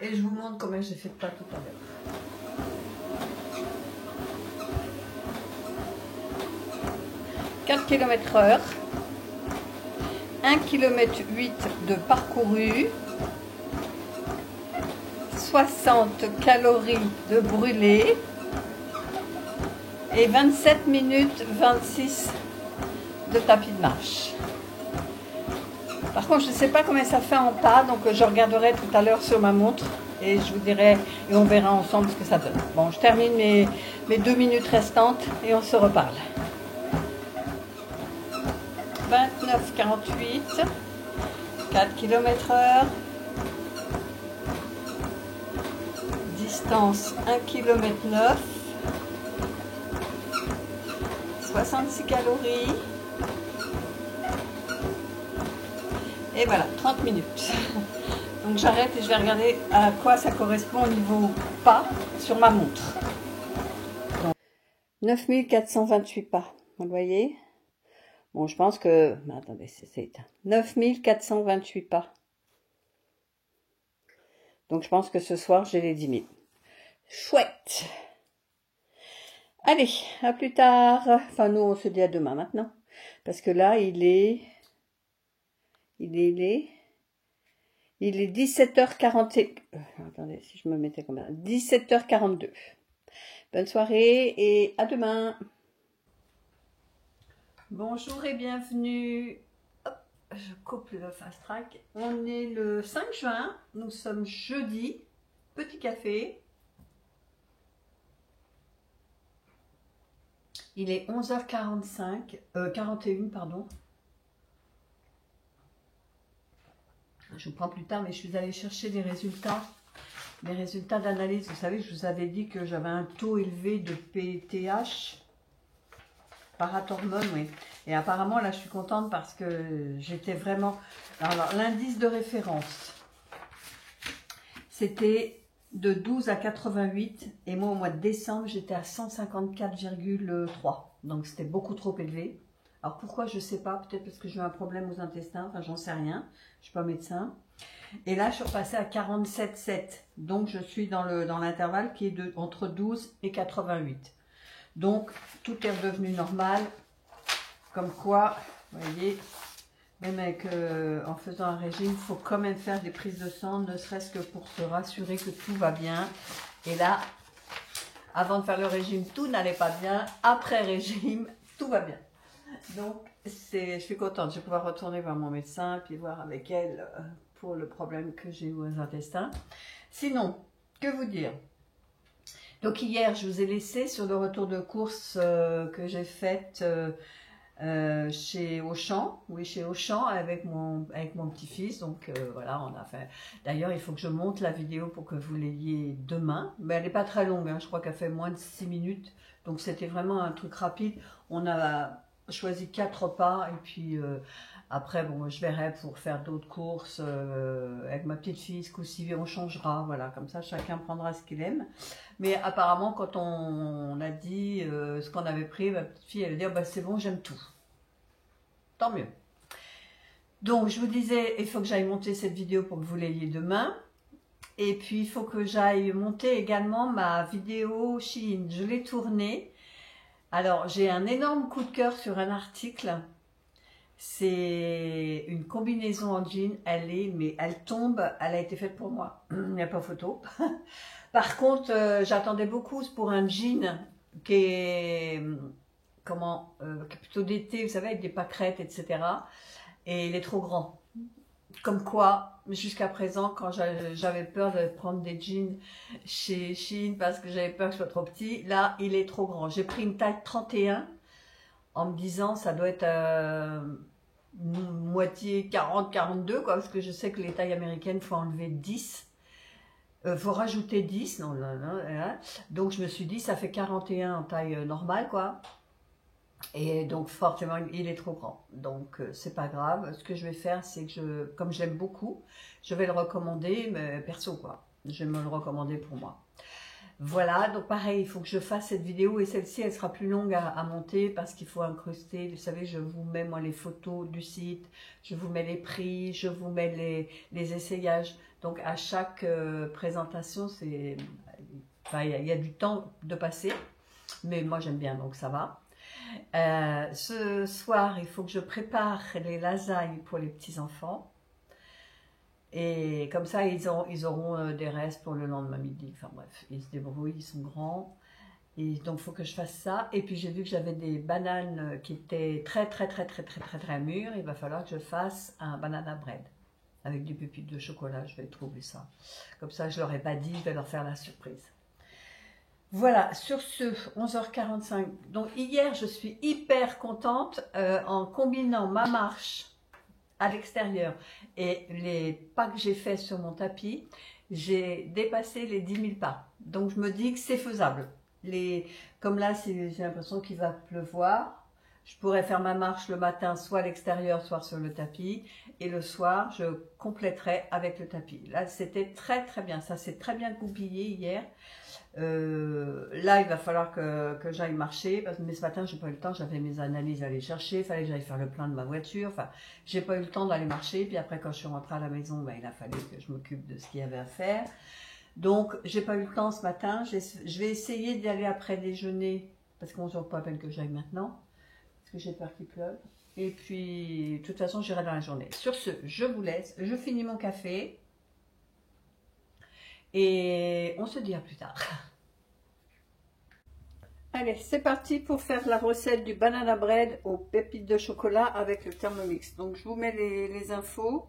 Et je vous montre combien j'ai fait de pas tout à l'heure. « 4 km/h, 1,8 km de parcouru, 60 calories de brûlé et 27 minutes 26 de tapis de marche. Par contre, je ne sais pas combien ça fait en pas, donc je regarderai tout à l'heure sur ma montre et je vous dirai, et on verra ensemble ce que ça donne. Bon, je termine mes 2 minutes restantes et on se reparle. 29,48, 4 km/h, distance 1,9 km, 66 calories, et voilà, 30 minutes. Donc j'arrête et je vais regarder à quoi ça correspond au niveau pas sur ma montre. 9428 pas, vous voyez? Bon, je pense que... Attendez, c'est éteint. 9428 pas. Donc, je pense que ce soir, j'ai les 10 000. Chouette. Allez, à plus tard. Enfin, nous, on se dit à demain maintenant. Parce que là, il est 17h40. Attendez, si je me mettais comme ça. 17h42. Bonne soirée et à demain. Bonjour et bienvenue. Hop, je coupe le fast track. On est le 5 juin, nous sommes jeudi. Petit café. Il est 11h45, 41 pardon. Je vous prends plus tard, mais je suis allée chercher des résultats. Les résultats d'analyse. Vous savez, je vous avais dit que j'avais un taux élevé de PTH. Parathormone, oui. Et apparemment, là, je suis contente parce que j'étais vraiment... Alors, l'indice de référence, c'était de 12 à 88. Et moi, au mois de décembre, j'étais à 154,3. Donc, c'était beaucoup trop élevé. Alors, pourquoi, je ne sais pas. Peut-être parce que j'ai eu un problème aux intestins. Enfin, j'en sais rien. Je ne suis pas médecin. Et là, je suis repassée à 47,7. Donc, je suis dans l'intervalle qui est entre 12 et 88. Donc, tout est redevenu normal, comme quoi, vous voyez, même avec, en faisant un régime, il faut quand même faire des prises de sang, ne serait-ce que pour se rassurer que tout va bien. Et là, avant de faire le régime, tout n'allait pas bien. Après régime, tout va bien. Donc, je suis contente, je vais pouvoir retourner voir mon médecin, puis voir avec elle pour le problème que j'ai aux intestins. Sinon, que vous dire ? Donc hier, je vous ai laissé sur le retour de course que j'ai faite chez Auchan, oui chez Auchan avec mon petit-fils. Donc voilà, on a fait. D'ailleurs, il faut que je monte la vidéo pour que vous l'ayez demain. Mais elle n'est pas très longue, hein. Je crois qu'elle fait moins de 6 minutes. Donc c'était vraiment un truc rapide. On a choisi 4 repas et puis après, bon, je verrai pour faire d'autres courses avec ma petite fille, ce coup-ci, on changera, voilà, comme ça, chacun prendra ce qu'il aime. Mais apparemment, quand on a dit ce qu'on avait pris, ma petite fille, elle a dit, oh, bah, c'est bon, j'aime tout. Tant mieux. Donc, je vous disais, il faut que j'aille monter cette vidéo pour que vous l'ayez demain. Et puis, il faut que j'aille monter également ma vidéo Shein. Je l'ai tournée. Alors, j'ai un énorme coup de cœur sur un article. C'est une combinaison en jean, mais elle tombe, elle a été faite pour moi, il n'y a pas photo. Par contre, j'attendais beaucoup pour un jean qui est plutôt d'été, vous savez, avec des pâquerettes, etc. Et il est trop grand. Comme quoi, jusqu'à présent, quand j'avais peur de prendre des jeans chez Shein parce que j'avais peur que ce soit trop petit, là, il est trop grand. J'ai pris une taille 31 en me disant ça doit être moitié 40-42, quoi, parce que je sais que les tailles américaines, il faut enlever 10. Faut rajouter 10, non, donc je me suis dit ça fait 41 en taille normale, quoi. Et donc forcément il est trop grand, donc c'est pas grave. Ce que je vais faire, c'est que comme je l'aime beaucoup, je vais le recommander, mais perso, quoi, je vais me le recommander pour moi. Voilà, donc pareil, il faut que je fasse cette vidéo, et celle-ci elle sera plus longue à monter parce qu'il faut incruster. Vous savez, je vous mets moi les photos du site, je vous mets les prix, je vous mets les essayages. Donc à chaque présentation, il y a du temps de passer, mais moi j'aime bien, donc ça va. Ce soir, il faut que je prépare les lasagnes pour les petits-enfants. Et comme ça, ils auront des restes pour le lendemain midi. Enfin bref, ils se débrouillent, ils sont grands. Et donc, il faut que je fasse ça. Et puis, j'ai vu que j'avais des bananes qui étaient très mûres. Il va falloir que je fasse un banana bread avec des pépites de chocolat. Je vais trouver ça. Comme ça, je ne leur ai pas dit, je vais leur faire la surprise. Voilà, sur ce, 11h45. Donc hier, je suis hyper contente en combinant ma marche à l'extérieur et les pas que j'ai fait sur mon tapis, j'ai dépassé les 10 000 pas. Donc je me dis que c'est faisable. Comme là, j'ai l'impression qu'il va pleuvoir. Je pourrais faire ma marche le matin, soit à l'extérieur, soit sur le tapis. Et le soir, je compléterai avec le tapis. Là, c'était très bien. Ça s'est très bien goupillé hier. Là, il va falloir que j'aille marcher, mais ce matin, j'ai pas eu le temps, j'avais mes analyses à aller chercher, il fallait que j'aille faire le plein de ma voiture, enfin, j'ai pas eu le temps d'aller marcher, puis après, quand je suis rentrée à la maison, il a fallu que je m'occupe de ce qu'il y avait à faire. Donc, j'ai pas eu le temps ce matin, je vais essayer d'y aller après déjeuner, parce qu'on ne sort pas à peine que j'aille maintenant, parce que j'ai peur qu'il pleuve. Et puis, de toute façon, j'irai dans la journée. Sur ce, je vous laisse, je finis mon café, et on se dit à plus tard. Allez, c'est parti pour faire la recette du banana bread aux pépites de chocolat avec le Thermomix. Donc, je vous mets les infos.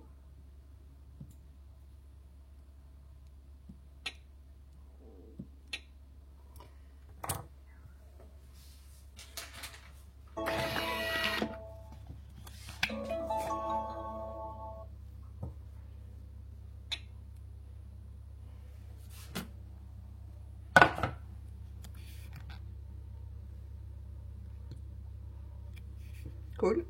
Cool.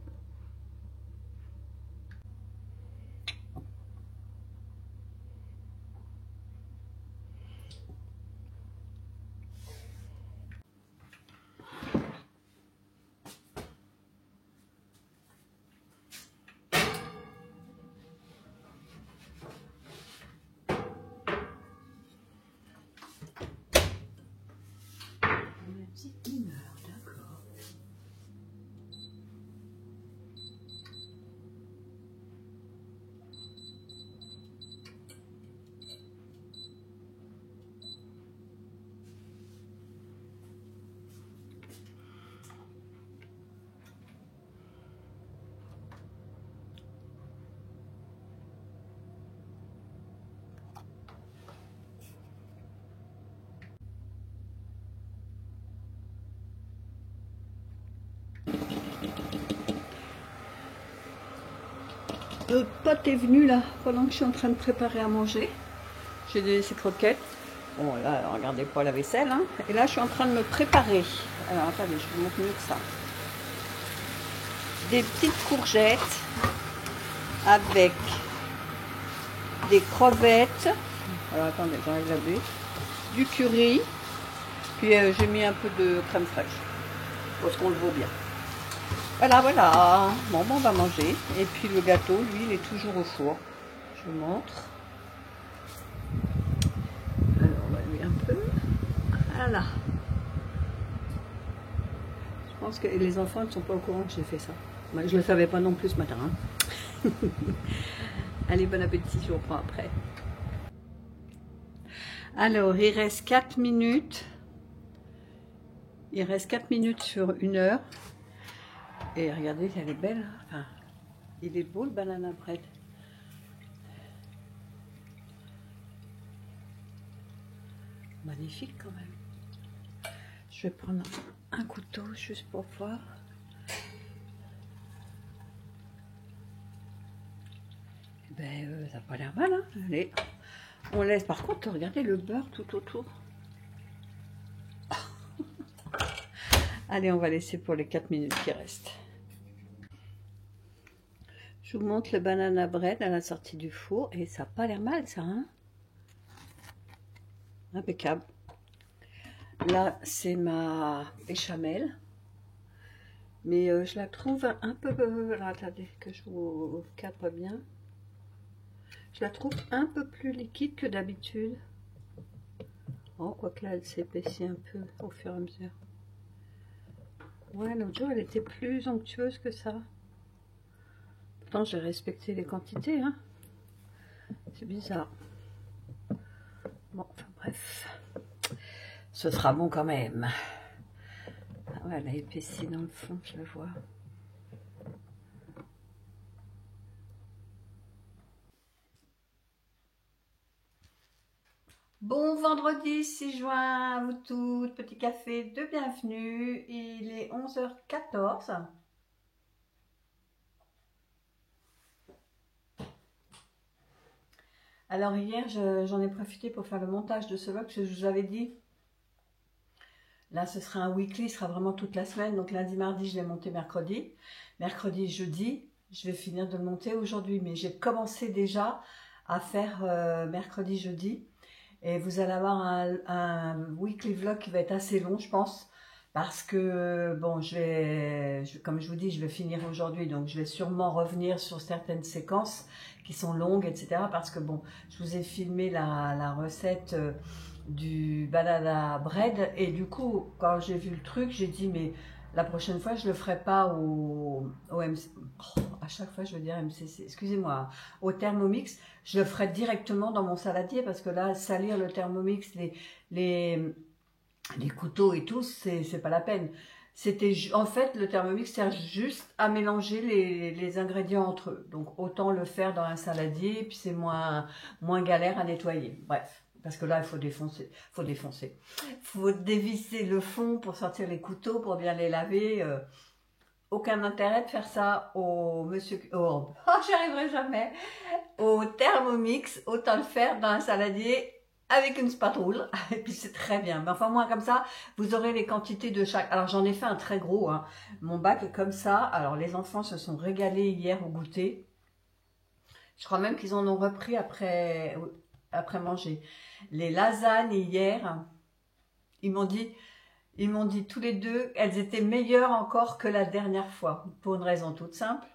Une petite humeur, d'accord. Notre pote est venu là pendant que je suis en train de préparer à manger. J'ai donné ses croquettes. Bon là, regardez pas la vaisselle, hein. Et là, je suis en train de me préparer. Alors attendez, je vous montre mieux que ça. Des petites courgettes avec des crevettes. Alors attendez, j'enlève la baie. Du curry. Puis j'ai mis un peu de crème fraîche. Parce qu'on le vaut bien. Voilà, voilà. Bon, on va manger. Et puis le gâteau, lui, il est toujours au four. Je vous montre. Alors, on va lever un peu. Voilà. Je pense que les enfants ne sont pas au courant que j'ai fait ça. Moi, je ne le savais pas non plus ce matin. Hein. Allez, bon appétit, je vous reprends après. Alors, il reste 4 minutes. Il reste 4 minutes sur 1 heure. Et regardez, elle est belle. Enfin, il est beau le banana bread. Magnifique quand même. Je vais prendre un couteau juste pour voir. Ben, ça n'a pas l'air mal, hein. Allez, on laisse. Par contre, regardez le beurre tout autour. Allez, on va laisser pour les 4 minutes qui restent. Je vous montre le banana bread à la sortie du four et ça n'a pas l'air mal, ça, hein. Impeccable. Là, c'est ma béchamel. Mais je la trouve un peu... là, attendez, que je vous cadre bien. Je la trouve un peu plus liquide que d'habitude. Oh, quoique là, elle s'épaissit un peu au fur et à mesure. Ouais, l'autre jour, elle était plus onctueuse que ça. Pourtant, j'ai respecté les quantités, hein. C'est bizarre. Bon, enfin bref. Ce sera bon quand même. Ah ouais, elle a épaissi dans le fond, je le vois. Bon vendredi 6 juin à vous toutes, petit café de bienvenue, il est 11h14. Alors hier j'en ai profité pour faire le montage de ce vlog, parce que je vous avais dit, là ce sera un weekly, ce sera vraiment toute la semaine, donc lundi, mardi je l'ai monté mercredi, mercredi, jeudi, je vais finir de le monter aujourd'hui, mais j'ai commencé déjà à faire mercredi, jeudi. Et vous allez avoir un weekly vlog qui va être assez long, je pense. Parce que, bon, comme je vous dis, je vais finir aujourd'hui. Donc, je vais sûrement revenir sur certaines séquences qui sont longues, etc. Parce que, bon, je vous ai filmé la recette du banana bread. Et du coup, quand j'ai vu le truc, j'ai dit, mais la prochaine fois, je ne le ferai pas au MC. Oh, à chaque fois, je veux dire MCC. Excusez-moi, au Thermomix. Je le ferai directement dans mon saladier parce que là, salir le Thermomix, les couteaux et tout, c'est pas la peine. En fait, le Thermomix sert juste à mélanger les ingrédients entre eux. Donc, autant le faire dans un saladier, puis c'est moins galère à nettoyer. Bref, parce que là, il faut défoncer. Faut dévisser le fond pour sortir les couteaux, pour bien les laver. Aucun intérêt de faire ça au monsieur... Oh, j'y arriverai jamais. Au Thermomix, autant le faire dans un saladier avec une spatule. Et puis c'est très bien. Mais enfin, moi, comme ça, vous aurez les quantités de chaque... Alors, j'en ai fait un très gros. Hein. Mon bac est comme ça. Alors, les enfants se sont régalés hier au goûter. Je crois même qu'ils en ont repris après manger. Les lasagnes hier, ils m'ont dit tous les deux, elles étaient meilleures encore que la dernière fois, pour une raison toute simple.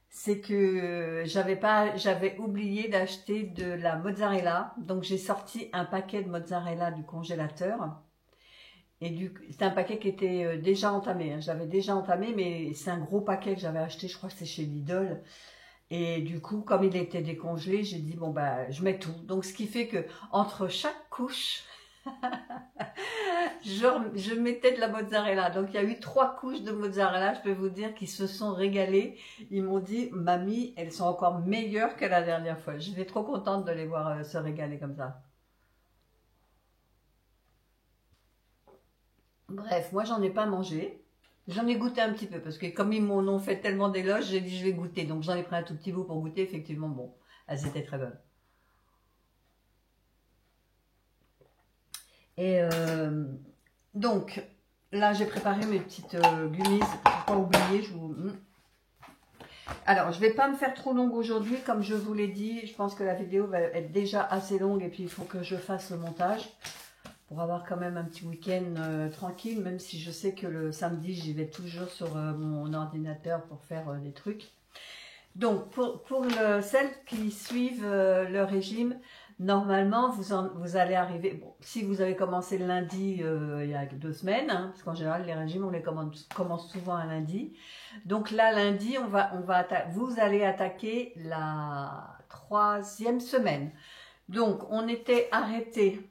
C'est que j'avais oublié d'acheter de la mozzarella, donc j'ai sorti un paquet de mozzarella du congélateur. Et c'est un paquet qui était déjà entamé, hein. Je l'avais déjà entamé, mais c'est un gros paquet que j'avais acheté, je crois que c'est chez Lidl. Et du coup, comme il était décongelé, j'ai dit, bon, bah, je mets tout. Donc, ce qui fait que entre chaque couche, je mettais de la mozzarella. Donc, il y a eu 3 couches de mozzarella, je peux vous dire, qui se sont régalés. Ils m'ont dit, mamie, elles sont encore meilleures que la dernière fois. J'étais trop contente de les voir se régaler comme ça. Bref, moi, j'en ai pas mangé. J'en ai goûté un petit peu, parce que comme ils m'en ont fait tellement d'éloges, j'ai dit, je vais goûter. Donc, j'en ai pris un tout petit bout pour goûter. Effectivement, bon, elles étaient très bonnes. Et donc, là, j'ai préparé mes petites gummies pour pas oublier. Alors, je vais pas me faire trop longue aujourd'hui, comme je vous l'ai dit. Je pense que la vidéo va être déjà assez longue et puis il faut que je fasse le montage pour avoir quand même un petit week-end tranquille, même si je sais que le samedi, j'y vais toujours sur mon ordinateur pour faire des trucs. Donc, pour celles qui suivent le régime, normalement, vous allez arriver, bon, si vous avez commencé le lundi il y a 2 semaines, hein, parce qu'en général, les régimes, on les commence souvent un lundi. Donc là, lundi, vous allez attaquer la 3e semaine. Donc, on était arrêté,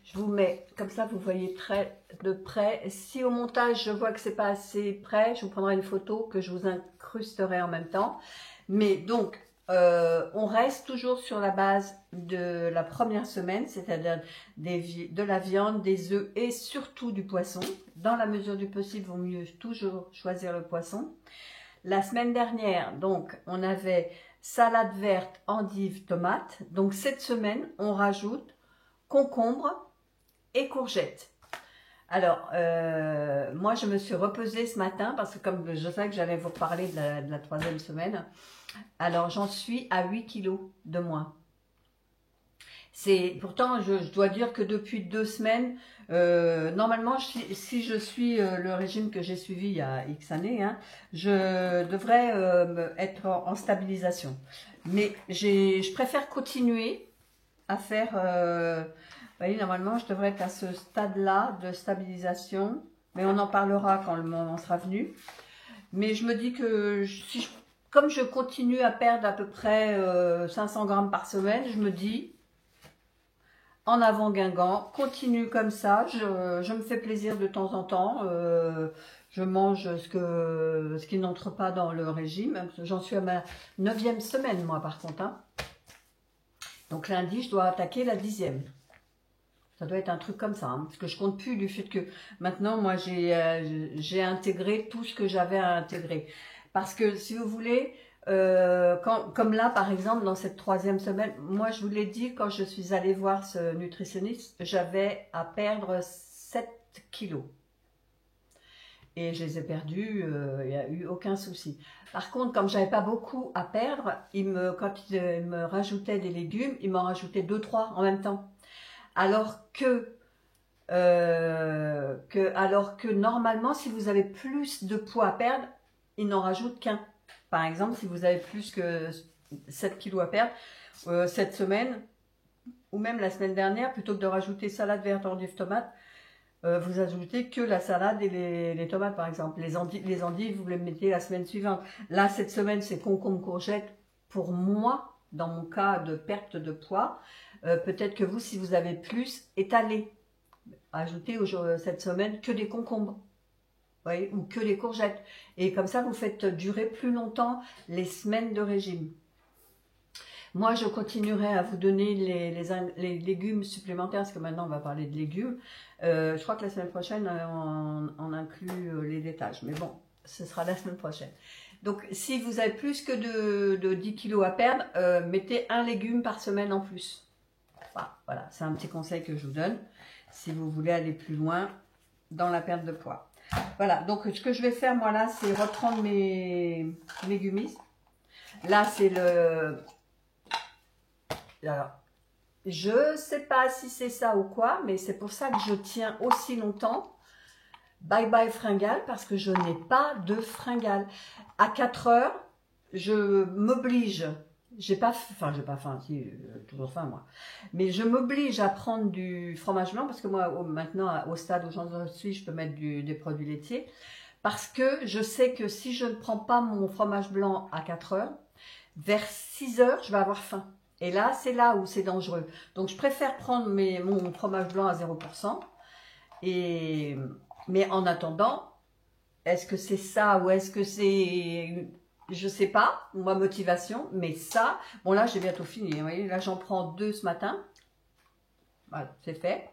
je Je vous mets, comme ça vous voyez très de près. Si au montage je vois que c'est pas assez près, je vous prendrai une photo que je vous incrusterai en même temps. Mais donc, on reste toujours sur la base de la première semaine, c'est-à-dire de la viande, des œufs et surtout du poisson. Dans la mesure du possible, il vaut mieux toujours choisir le poisson. La semaine dernière, donc, on avait salade verte, endive, tomate. Donc, cette semaine, on rajoute concombre et courgettes. Alors, moi, je me suis repesée ce matin parce que comme je sais que j'allais vous parler de la troisième semaine, alors j'en suis à 8 kilos de moins. Pourtant, je dois dire que depuis 2 semaines, normalement, si je suis le régime que j'ai suivi il y a X années, hein, je devrais être en stabilisation. Mais je préfère continuer à faire... vous voyez, normalement, je devrais être à ce stade-là de stabilisation. Mais on en parlera quand le moment sera venu. Mais je me dis que comme je continue à perdre à peu près 500 grammes par semaine, je me dis... En avant Guingamp, continue comme ça, je me fais plaisir de temps en temps, je mange ce qui n'entre pas dans le régime, j'en suis à ma 9e semaine moi par contre. Hein. Donc lundi je dois attaquer la 10e, ça doit être un truc comme ça, hein, parce que je compte plus du fait que maintenant moi j'ai intégré tout ce que j'avais à intégrer. Parce que si vous voulez... comme là par exemple dans cette 3e semaine, moi je vous l'ai dit quand je suis allée voir ce nutritionniste, j'avais à perdre 7 kilos et je les ai perdus, il n'y a eu aucun souci. Par contre comme j'avais pas beaucoup à perdre, quand il me rajoutait des légumes, il m'en rajoutait 2-3 en même temps, alors que normalement si vous avez plus de poids à perdre, il n'en rajoute qu'un. Par exemple, si vous avez plus que 7 kilos à perdre cette semaine, ou même la semaine dernière, plutôt que de rajouter salade verte, endive, tomate, vous ajoutez que la salade et les tomates, par exemple. Les endives, vous les mettez la semaine suivante. Là, cette semaine, c'est concombre, courgette. Pour moi, dans mon cas de perte de poids, peut-être que vous, si vous avez plus, étalez. Ajoutez cette semaine que des concombres. Oui, ou que les courgettes. Et comme ça, vous faites durer plus longtemps les semaines de régime. Moi, je continuerai à vous donner les légumes supplémentaires, parce que maintenant, on va parler de légumes. Je crois que la semaine prochaine, on inclut les laitages. Mais bon, ce sera la semaine prochaine. Donc, si vous avez plus que de 10 kilos à perdre, mettez un légume par semaine en plus. Voilà, c'est un petit conseil que je vous donne, si vous voulez aller plus loin dans la perte de poids. Voilà, donc ce que je vais faire moi là, c'est reprendre mes légumistes. Là, c'est le... Alors, je sais pas si c'est ça ou quoi, mais c'est pour ça que je tiens aussi longtemps. Bye bye fringale, parce que je n'ai pas de fringale. À 4 heures, je m'oblige... J'ai pas faim, si, toujours faim moi. Mais je m'oblige à prendre du fromage blanc parce que moi, maintenant, au stade où j'en suis, je peux mettre des produits laitiers. Parce que je sais que si je ne prends pas mon fromage blanc à 4 heures, vers 6 heures, je vais avoir faim. Et là, c'est là où c'est dangereux. Donc, je préfère prendre mon fromage blanc à 0%. Mais en attendant, est-ce que c'est ça ou est-ce que c'est... Je sais pas, ma motivation, mais ça, bon là j'ai bientôt fini, vous voyez, là j'en prends 2 ce matin, voilà, c'est fait,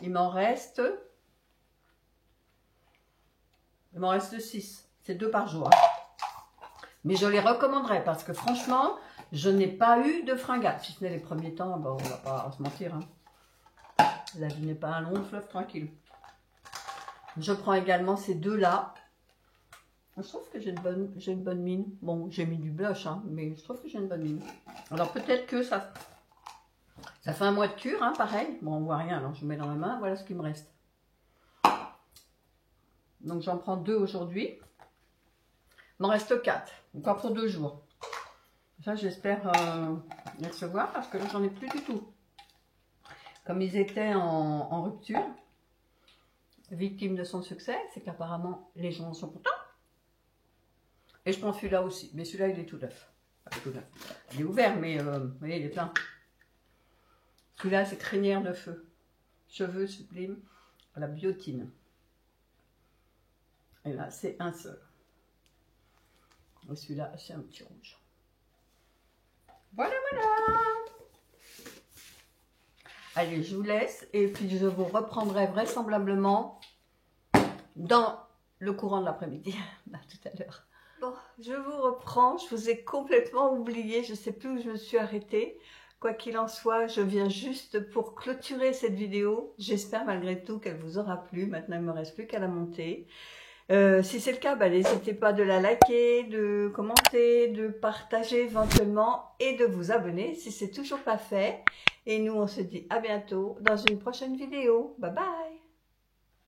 il m'en reste 6, c'est 2 par jour, hein. Mais je les recommanderais parce que franchement, je n'ai pas eu de fringales, si ce n'est les premiers temps, bon, on va pas se mentir, hein. La vie n'est pas un long fleuve tranquille. Je prends également ces 2 là. Je trouve que j'ai une bonne mine. Bon, j'ai mis du blush, hein, mais je trouve que j'ai une bonne mine. Alors peut-être que ça fait un mois de cure, hein, pareil. Bon, on voit rien, alors je mets dans la main, voilà ce qu'il me reste. Donc j'en prends 2 aujourd'hui. Il m'en reste 4, encore pour 2 jours. Ça, j'espère les recevoir parce que là, j'en ai plus du tout. Comme ils étaient en rupture, victime de son succès, c'est qu'apparemment, les gens sont contents. Et je prends celui-là aussi. Mais celui-là, il est tout neuf. Enfin, tout neuf. Il est ouvert, mais vous voyez, il est plein. Celui-là, c'est crinière de feu. cheveux sublime à la biotine. Et là, c'est un seul. Et celui-là, c'est un petit rouge. Voilà, voilà. Allez, je vous laisse et puis je vous reprendrai vraisemblablement dans le courant de l'après-midi. À tout à l'heure. Bon, je vous reprends. Je vous ai complètement oublié. Je ne sais plus où je me suis arrêtée. Quoi qu'il en soit, je viens juste pour clôturer cette vidéo. J'espère malgré tout qu'elle vous aura plu. Maintenant, il ne me reste plus qu'à la monter. Si c'est le cas, n'hésitez pas de la liker, de commenter, de partager éventuellement et de vous abonner si c'est toujours pas fait. Et nous, on se dit à bientôt dans une prochaine vidéo. Bye bye!